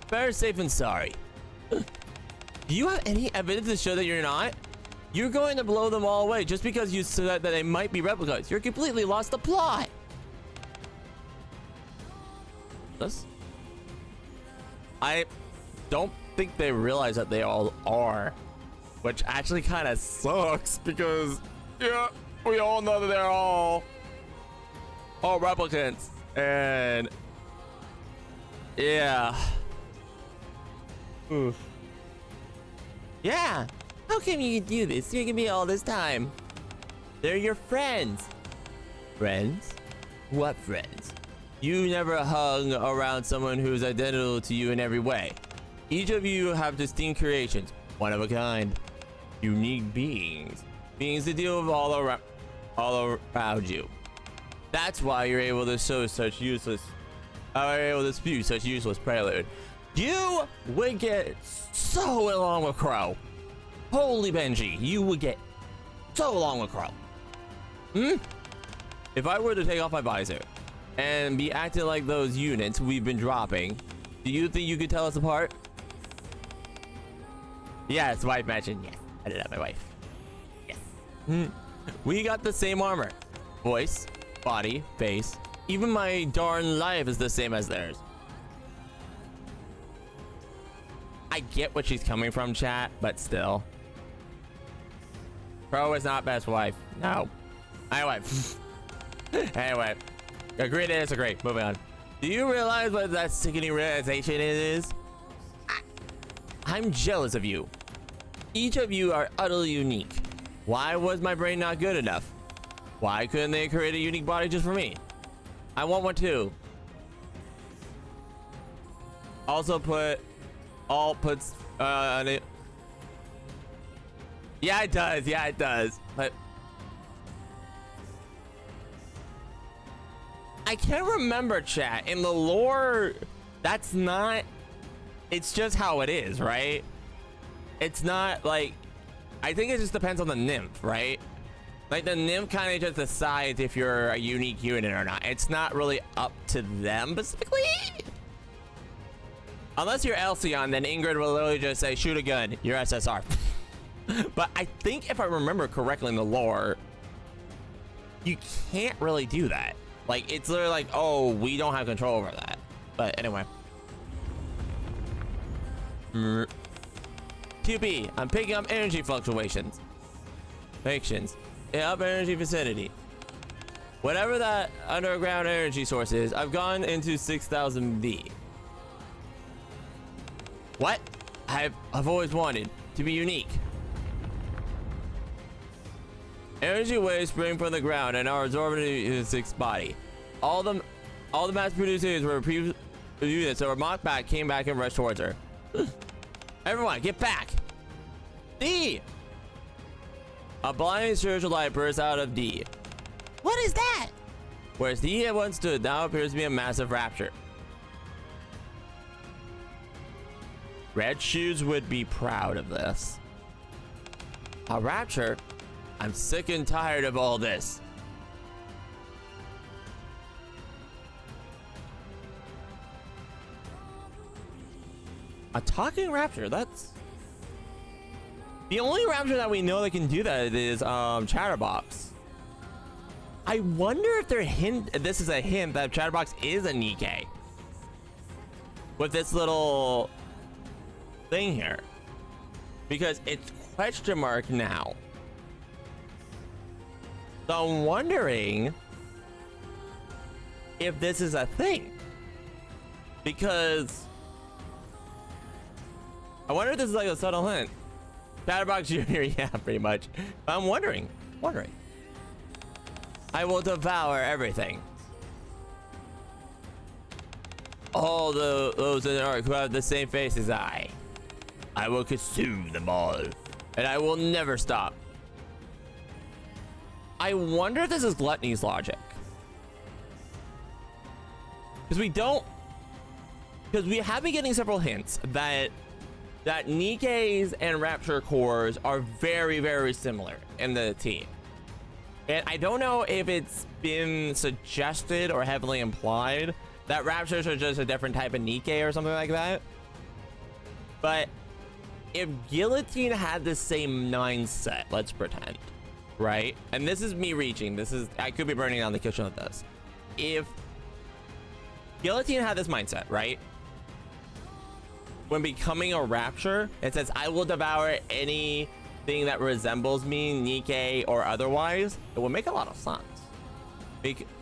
S1: Better safe than sorry. Do you have any evidence to show that you're not? You're going to blow them all away just because you said that they might be replicas. You're completely lost the plot. This? I don't think they realize that they all are, which actually kind of sucks because, yeah, we all know that they're all replicants, and yeah. Oof. Yeah. How come you do this? You give me all this time. They're your friends. Friends? What friends? You never hung around someone who's identical to you in every way. Each of you have distinct creations, one of a kind, unique beings to deal with all around you. That's why you're able to spew such useless prelude. You would get so along with Crow. Holy Benji, you would get so along with Crow. If I were to take off my visor and be acting like those units we've been dropping, do you think you could tell us apart? Yes, wife mentioned. Yes, I did have my wife. Yes. We got the same armor. Voice, body, face. Even my darn life is the same as theirs. I get what she's coming from, chat, but still. Pro is not best wife. No. Anyway. Anyway. Agree to disagree. Moving on. Do you realize what that sickening realization is? I'm jealous of you. Each of you are utterly unique. Why was my brain not good enough? Why couldn't they create a unique body just for me? I want one too. Also puts yeah, it does. Yeah, it does. But I can't remember, chat. In the lore, that's not... It's just how it is, right? It's not like... I think it just depends on the nymph, right? Like, the nymph kind of just decides if you're a unique unit or not. It's not really up to them specifically. Unless you're Elsion, then Ingrid will literally just say, shoot a gun, you're SSR. But I think if I remember correctly in the lore, you can't really do that. Like, it's literally like, oh, we don't have control over that. But anyway. 2B, I'm picking up energy fluctuations. Up energy vicinity. Whatever that underground energy source is, I've gone into 6000 V. What? I've always wanted to be unique. Energy waves spring from the ground and are absorbed into the sixth body. All the mass-produced units were units that were mocked back, came back and rushed towards her. Everyone, get back! D! A blinding spiritual light bursts out of D.
S3: What is that?
S1: Whereas D had once stood, now appears to be a massive rapture. Red Shoes would be proud of this. A rapture? I'm sick and tired of all this. A talking raptor, that's... The only raptor that we know that can do that is Chatterbox. I wonder if they're this is a hint that Chatterbox is a Nikke. With this little thing here. Because it's question mark now. So I'm wondering if this is a thing. Because I wonder if this is like a subtle hint. Chatterbox Jr., yeah, pretty much. I'm wondering. I will devour everything. All those in the ark who have the same face as I will consume them all. And I will never stop. I wonder if this is Gluttony's logic. Because we have been getting several hints that Nikke's and Rapture cores are very, very similar in the team. And I don't know if it's been suggested or heavily implied that Raptures are just a different type of Nikke or something like that. But if Guillotine had the same mindset, let's pretend, right? And this is me reaching. I could be burning down the kitchen with this. If Guillotine had this mindset, right? When becoming a Rapture, it says, I will devour anything that resembles me, Nikke or otherwise. It would make a lot of sense.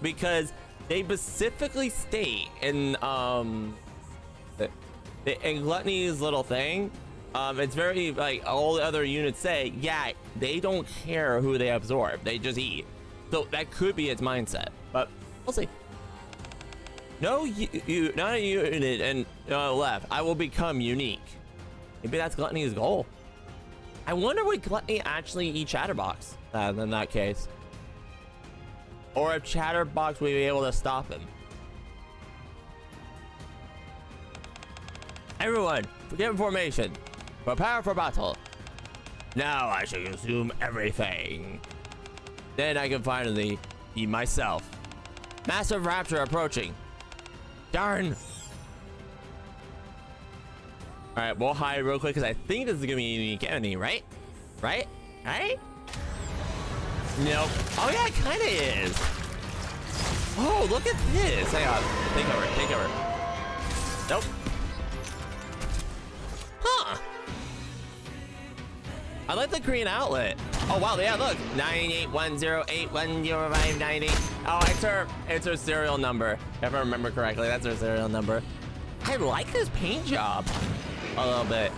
S1: Because they specifically state in Gluttony's little thing, it's very, like, all the other units say, yeah, they don't care who they absorb. They just eat. So that could be its mindset. But we'll see. No, not a unit and left. I will become unique. Maybe that's Gluttony's goal. I wonder would Gluttony actually eat Chatterbox in that case, or if Chatterbox will be able to stop him. Everyone, forget formation. Prepare for battle. Now I shall consume everything. Then I can finally eat myself. Massive Rapture approaching. Darn. All right, we'll hide real quick because I think this is gonna be a unique enemy, right? Right? Nope. Oh yeah, it kind of is. Oh, look at this. Hang on. Take over. Nope. Huh. I like the green outlet. Oh wow, yeah, look. 981081059. Oh, it's her serial number. If I remember correctly, that's her serial number. I like this paint job a little bit.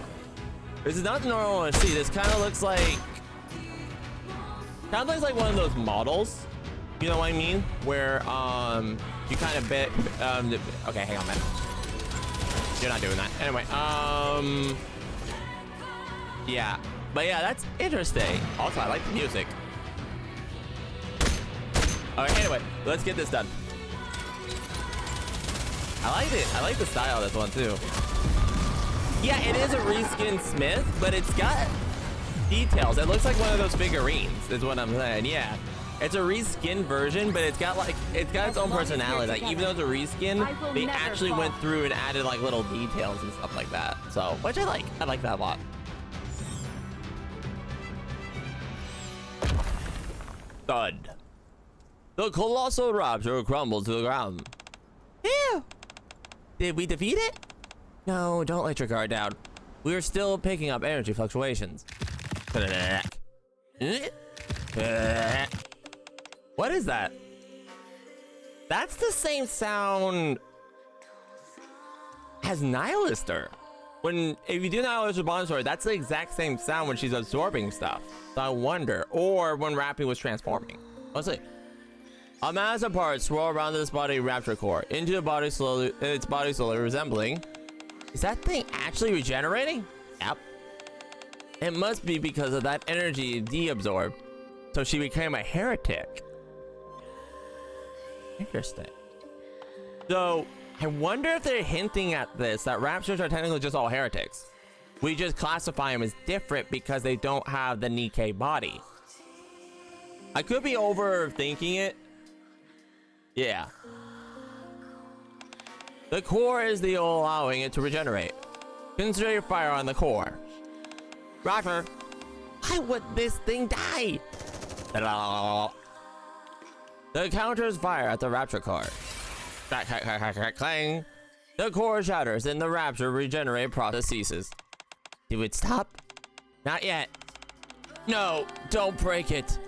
S1: This is not the normal one. See, this kind of looks like one of those models. You know what I mean? Where you kind of bit okay, hang on, man. You're not doing that. Anyway, yeah. But yeah, that's interesting. Also, I like the music. Alright, anyway, let's get this done. I like it. I like the style of this one too. Yeah, it is a reskin Smith, but it's got details. It looks like one of those figurines, is what I'm saying. Yeah. It's a reskin version, but it's got its own personality. Like, even though it's a reskin, they actually went through and added like little details and stuff like that. So, which I like. I like that a lot. Thud. The colossal raptor crumbled to the ground. Ew. Did we defeat it? No, don't let your guard down. We are still picking up energy fluctuations. What is that? That's the same sound as Nihilister. If you do Nihilister Bond Story, that's the exact same sound when she's absorbing stuff. So I wonder, or when Rappy was transforming. Let's see. A mass of parts swirl around this body Rapture core into the body slowly. Its body slowly resembling. Is that thing actually regenerating? Yep. It must be because of that energy deabsorbed. So she became a heretic. Interesting. So I wonder if they're hinting at this, that Raptors are technically just all heretics. We just classify them as different because they don't have the Nikke body. I could be overthinking it. Yeah. The core is the allowing it to regenerate. Concentrate fire on the core. Roger. Why would this thing die? The counters fire at the Rapture core. Clang. The core shatters and the Rapture regenerate process ceases. Do it stop? Not yet. No, don't break it.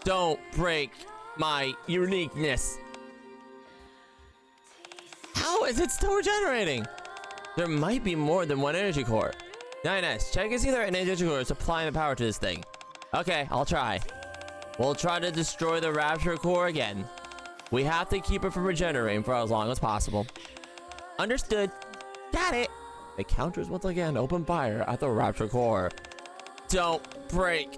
S1: Don't break my uniqueness. How is it still regenerating? There might be more than one energy core. 9S, check and see there an energy core supplying the power to this thing. Okay, I'll try. We'll try to destroy the Rapture core again. We have to keep it from regenerating for as long as possible. Understood. Got it. The counters once again open fire at the Rapture core. Don't break.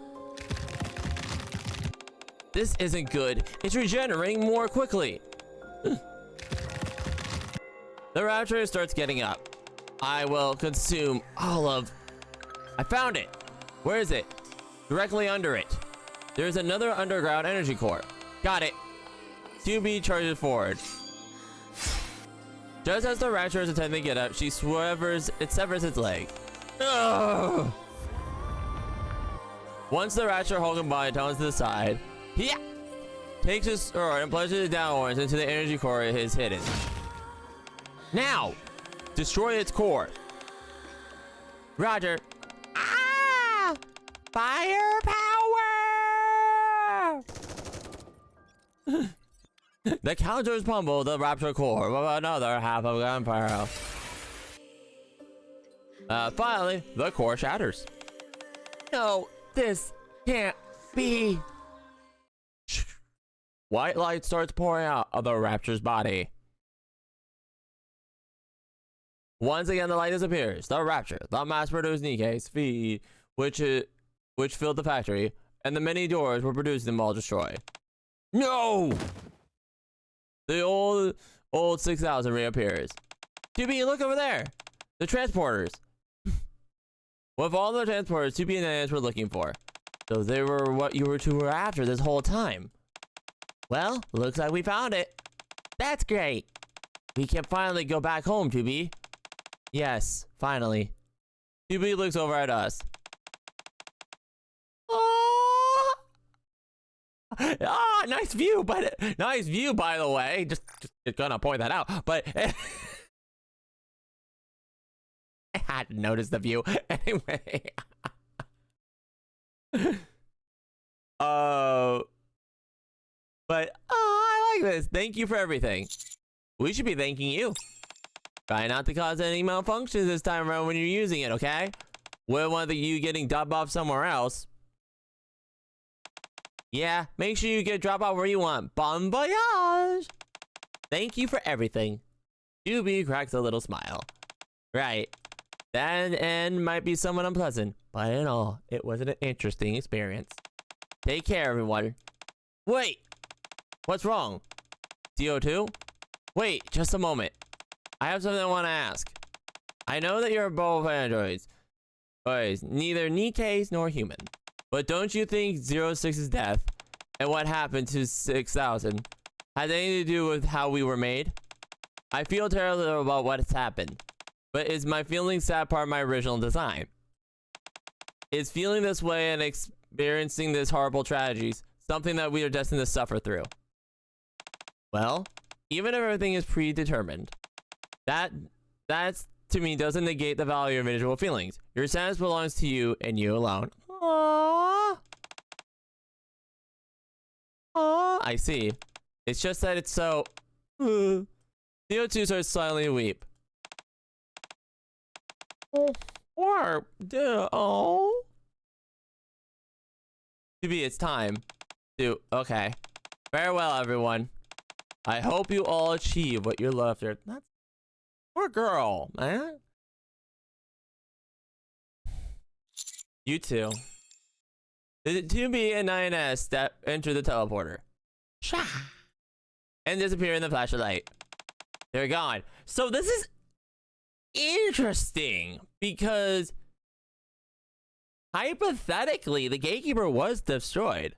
S1: This isn't good. It's regenerating more quickly. The Rapture starts getting up. I will consume all of... I found it. Where is it? Directly under it. There's another underground energy core. Got it. 2B charges forward. Just as the Rapture is attempting to get up, it severs its leg. Ugh. Once the Rapture holding body turns to the side, yeah, takes his sword and plunges it downwards into the energy core it is hidden. Now, destroy its core. Roger. Ah! Firepower! The counters pummel the Rapture core with another half of gunpowder. Finally, the core shatters. No, this can't be. White light starts pouring out of the Rapture's body. Once again, the light disappears. The Rapture, the mass-produced Nikke's feed, which filled the factory, and the many doors were producing them all destroyed. No! The old 6000 reappears. 2B, look over there! The transporters! With all the transporters 2B and NIS were looking for. So they were what you two were after this whole time. Well, looks like we found it. That's great! We can finally go back home, 2B. Yes, finally. 2B looks over at us. Ah, nice view, but nice view, by the way. Just gonna point that out, but I had to notice the view anyway. But I like this. Thank you for everything. We should be thanking you. Try not to cause any malfunctions this time around when you're using it, okay? We don't want you getting dubbed off somewhere else. Yeah, make sure you get drop off where you want. Bon voyage! Thank you for everything. 2B cracks a little smile. Right. That end might be somewhat unpleasant, but in all, it was an interesting experience. Take care, everyone. Wait! What's wrong? CO2? Wait, just a moment. I have something I want to ask. I know that you're both androids. Boys, neither Nikke's nor human. But don't you think 06's death and what happened to 6000 has anything to do with how we were made? I feel terrible about what has happened, but is my feeling sad part of my original design? Is feeling this way and experiencing this horrible tragedies something that we are destined to suffer through? Well, even if everything is predetermined, that's to me doesn't negate the value of individual feelings. Your sadness belongs to you and you alone. Aww. Aww. I see. It's just that it's so... CO2 starts silently to weep. Or... Oh. To be, it's time to... Okay. Farewell, everyone. I hope you all achieve what you're after. That's... Poor girl, man. You too. The 2B and 9S that enter the teleporter. Sha! And disappear in the flash of light. They're gone. So this is interesting because hypothetically the gatekeeper was destroyed.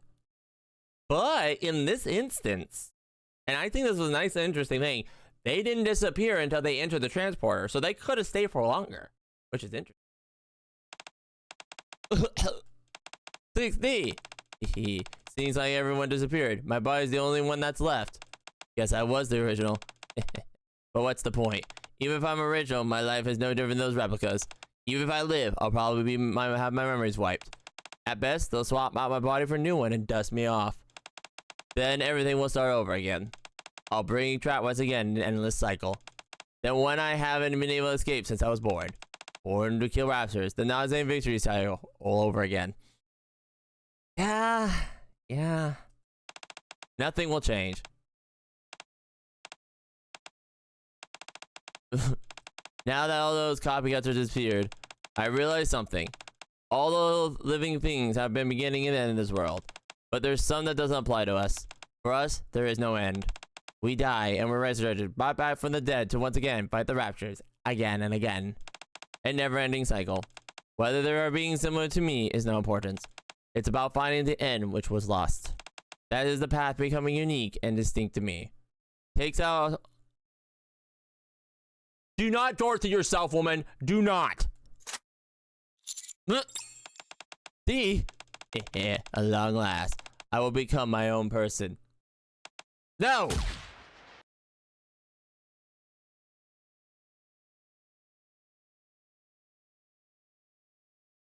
S1: But in this instance, and I think this was a nice interesting thing, They didn't disappear until they entered the transporter, so they could have stayed for longer, which is interesting. 60. Seems like everyone disappeared. My body's the only one that's left. Guess I was the original. But what's the point? Even if I'm original, my life is no different than those replicas. Even if I live, I'll probably have my memories wiped. At best, they'll swap out my body for a new one and dust me off. Then everything will start over again. I'll bring trapped once again in an endless cycle. Then when I haven't been able to escape since I was born to kill raptors, the nauseating victory cycle all over again. Yeah. Nothing will change. Now that all those copycats are disappeared, I realized something. All those living things have been beginning and end in this world. But there's some that doesn't apply to us. For us, there is no end. We die and we're resurrected, brought back from the dead to once again fight the raptors, again and again. A never-ending cycle. Whether there are beings similar to me is no importance. It's about finding the end which was lost. That is the path becoming unique and distinct to me. Takes out... Do not torture yourself, woman. Do not. See? At long last, I will become my own person. No!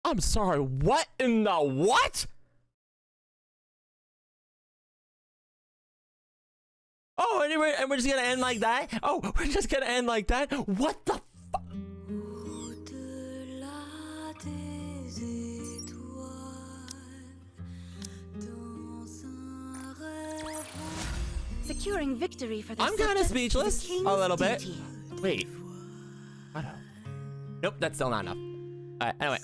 S1: I'm sorry, what in the what? Oh, anyway, and we're just gonna end like that? Oh, we're just gonna end like that? What the fuck?
S5: Securing victory for the
S1: I'm kind of speechless a little bit.
S5: duty.
S1: Wait. What? Nope, that's still not enough. Alright, anyway,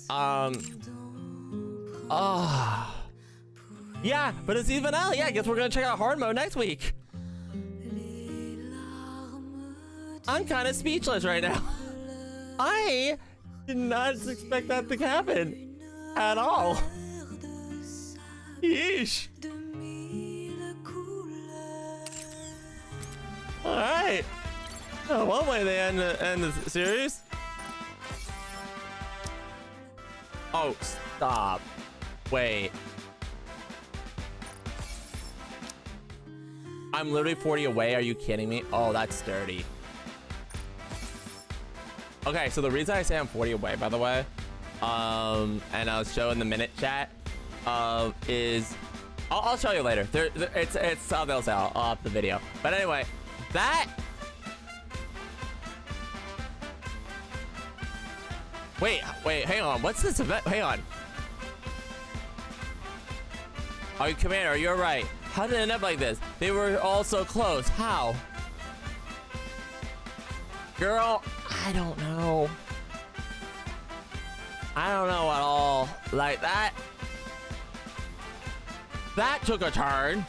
S1: yeah, but it's season finale. Yeah, I guess we're gonna check out hard mode next week. I'm kind of speechless right now. I did not expect that to happen at all. Yeesh. All right. Oh, one way they end the series. Oh, stop. Wait. I'm literally 40 away. Are you kidding me? Oh, that's dirty. Okay, so the reason I say I'm 40 away, by the way, and I was showing the minute chat, is I'll show you later. It's they'll say I'll up the video. But anyway, that. Wait, hang on. What's this event? Hang on. Are you, Commander? You're right. How did it end up like this? They were all so close. How? Girl, I don't know. I don't know at all. Like that. That took a turn.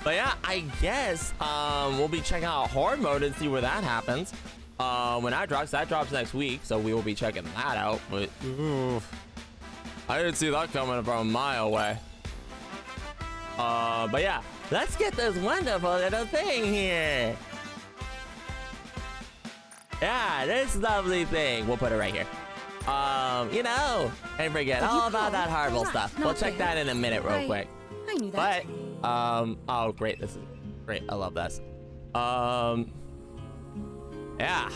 S1: But yeah, I guess we'll be checking out hard mode and see where that happens. When that drops next week, so we will be checking that out. But I didn't see that coming from a mile away. But yeah, let's get this wonderful little thing here. Yeah, this lovely thing. We'll put it right here. You know, and forget all about that horrible stuff. We'll check that in a minute real quick.
S5: I knew that.
S1: But, oh, great. This is great. I love this. Yeah.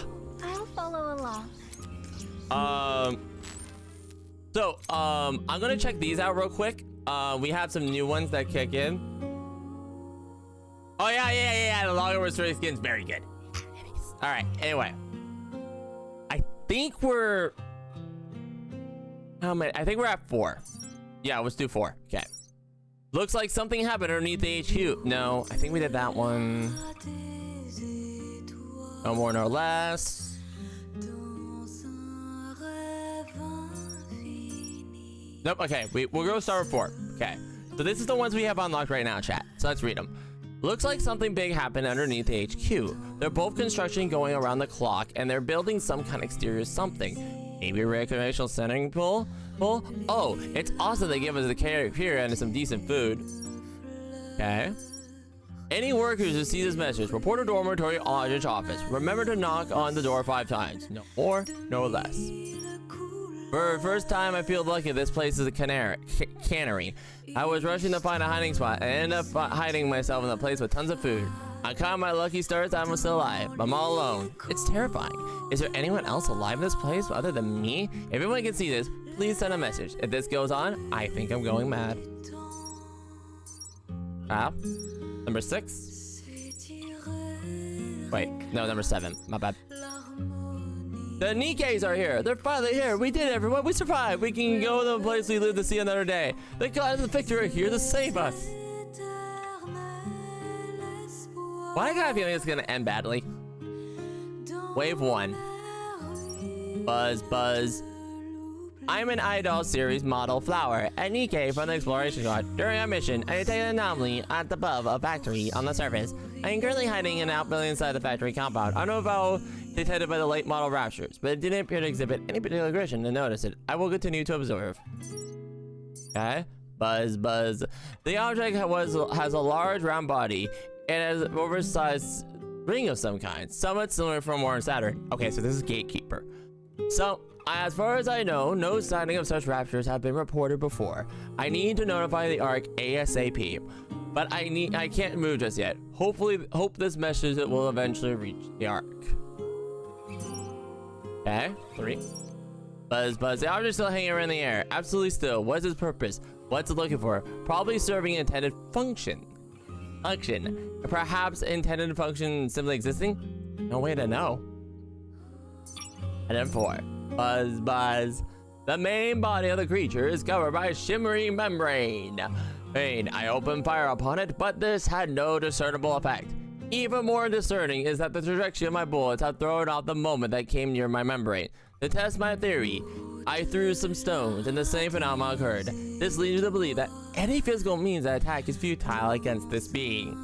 S2: I'll follow along.
S1: So, I'm gonna check these out real quick. We have some new ones that kick in. Oh, yeah. The longer restoring skin's very good. All right, anyway. I think we're... How many? I think we're at 4. Yeah, let's do 4. Okay. Looks like something happened underneath the HQ. No, I think we did that one. No more, no less. Nope, okay. We'll go start with 4. Okay. So this is the ones we have unlocked right now, chat. So let's read them. Looks like something big happened underneath the HQ. They're both construction going around the clock, and they're building some kind of exterior something. Maybe a recreational centering pool? Oh, it's awesome they give us a carrier and some decent food. Okay. Any workers who see this message, report a dormitory audience office. Remember to knock on the door 5 times. No more, no less. For the first time, I feel lucky this place is a cannery. I was rushing to find a hiding spot and ended up hiding myself in a place with tons of food. I count my lucky stars, I'm still alive. I'm all alone. It's terrifying. Is there anyone else alive in this place other than me? If anyone can see this, please send a message. If this goes on, I think I'm going mad. Number 6. Wait, no, number 7. My bad. The Nikkes are here. They're finally here. We did it, everyone. We survived. We can go to the place we live to see another day. The gods of the victor are here to save us. Why do I got a feeling it's gonna end badly? Wave 1. Buzz, buzz. I'm an idol series model flower at Nikke from the exploration squad. During our mission, I detected an anomaly at the above a factory on the surface. I am currently hiding in an outbuilding inside the factory compound. I don't know if I was detected by the late model raptures, but it didn't appear to exhibit any particular aggression to notice it. I will continue to observe. Okay. Buzz, buzz. The object has a large round body and has an oversized ring of some kind, somewhat similar from War and Saturn. Okay, so this is Gatekeeper. So, as far as I know, no sighting of such raptors have been reported before. I need to notify the ARC ASAP, but I can't move just yet. Hope this message will eventually reach the ARC. Okay, 3. Buzz, buzz. The object's still hanging around in the air. Absolutely still. What's its purpose? What's it looking for? Probably serving an intended function. Perhaps intended function simply existing? No way to know. And then 4. Buzz, buzz. The main body of the creature is covered by a shimmering membrane. I opened fire upon it, but this had no discernible effect. Even more discerning is that the trajectory of my bullets have thrown off the moment that came near my membrane. To test my theory, I threw some stones and the same phenomenon occurred. This leads you to believe that any physical means of attack is futile against this being.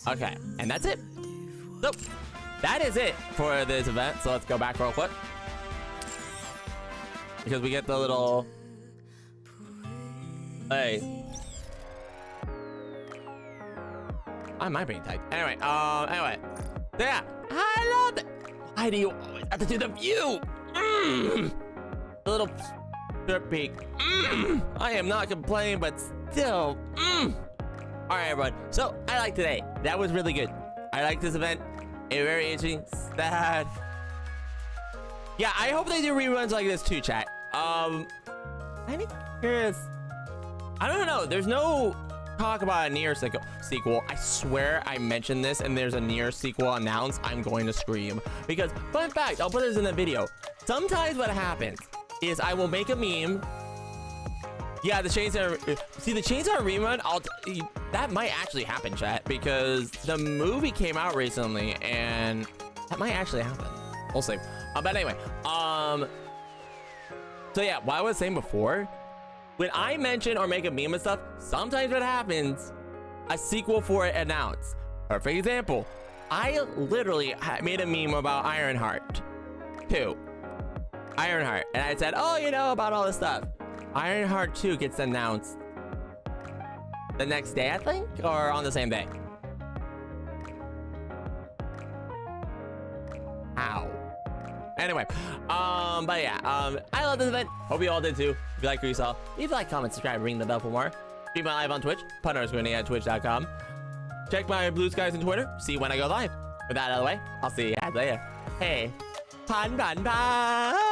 S1: Okay, and that's it. So, that is it for this event. So let's go back real quick. Because we get the little... Hey. I might be tagged. Anyway, anyway. So yeah, I love it. Why do you always have to do the view? The little dirt peak. I am not complaining, but still. Alright, everyone. So, I liked today. That was really good. I like this event. It's very interesting. Sad. Yeah, I hope they do reruns like this too, chat. I'm curious. I don't know. There's no talk about a Nier sequel. I swear I mentioned this and there's a Nier sequel announced. I'm going to scream. Because, fun fact, I'll put this in the video. Sometimes what happens is I will make a meme. Yeah, the Chainsaw... See, the Chainsaw rerun, that might actually happen, chat. Because the movie came out recently and that might actually happen. We'll see. But anyway, so yeah, what I was saying before, when I mention or make a meme and stuff, sometimes what happens, a sequel for it announced. Perfect example. I literally made a meme about Ironheart 2. Ironheart. And I said, oh, you know, about all this stuff. Ironheart 2 gets announced the next day, I think, or on the same day. Ow. Anyway, but yeah, I love this event. Hope you all did too. If you like what you saw, leave a like, comment, subscribe, ring the bell for more. Stream my live on Twitch, _Nikke at twitch.com. Check my blue skies on Twitter, see when I go live. With that out of the way, I'll see you guys later. Hey, pan pan pan.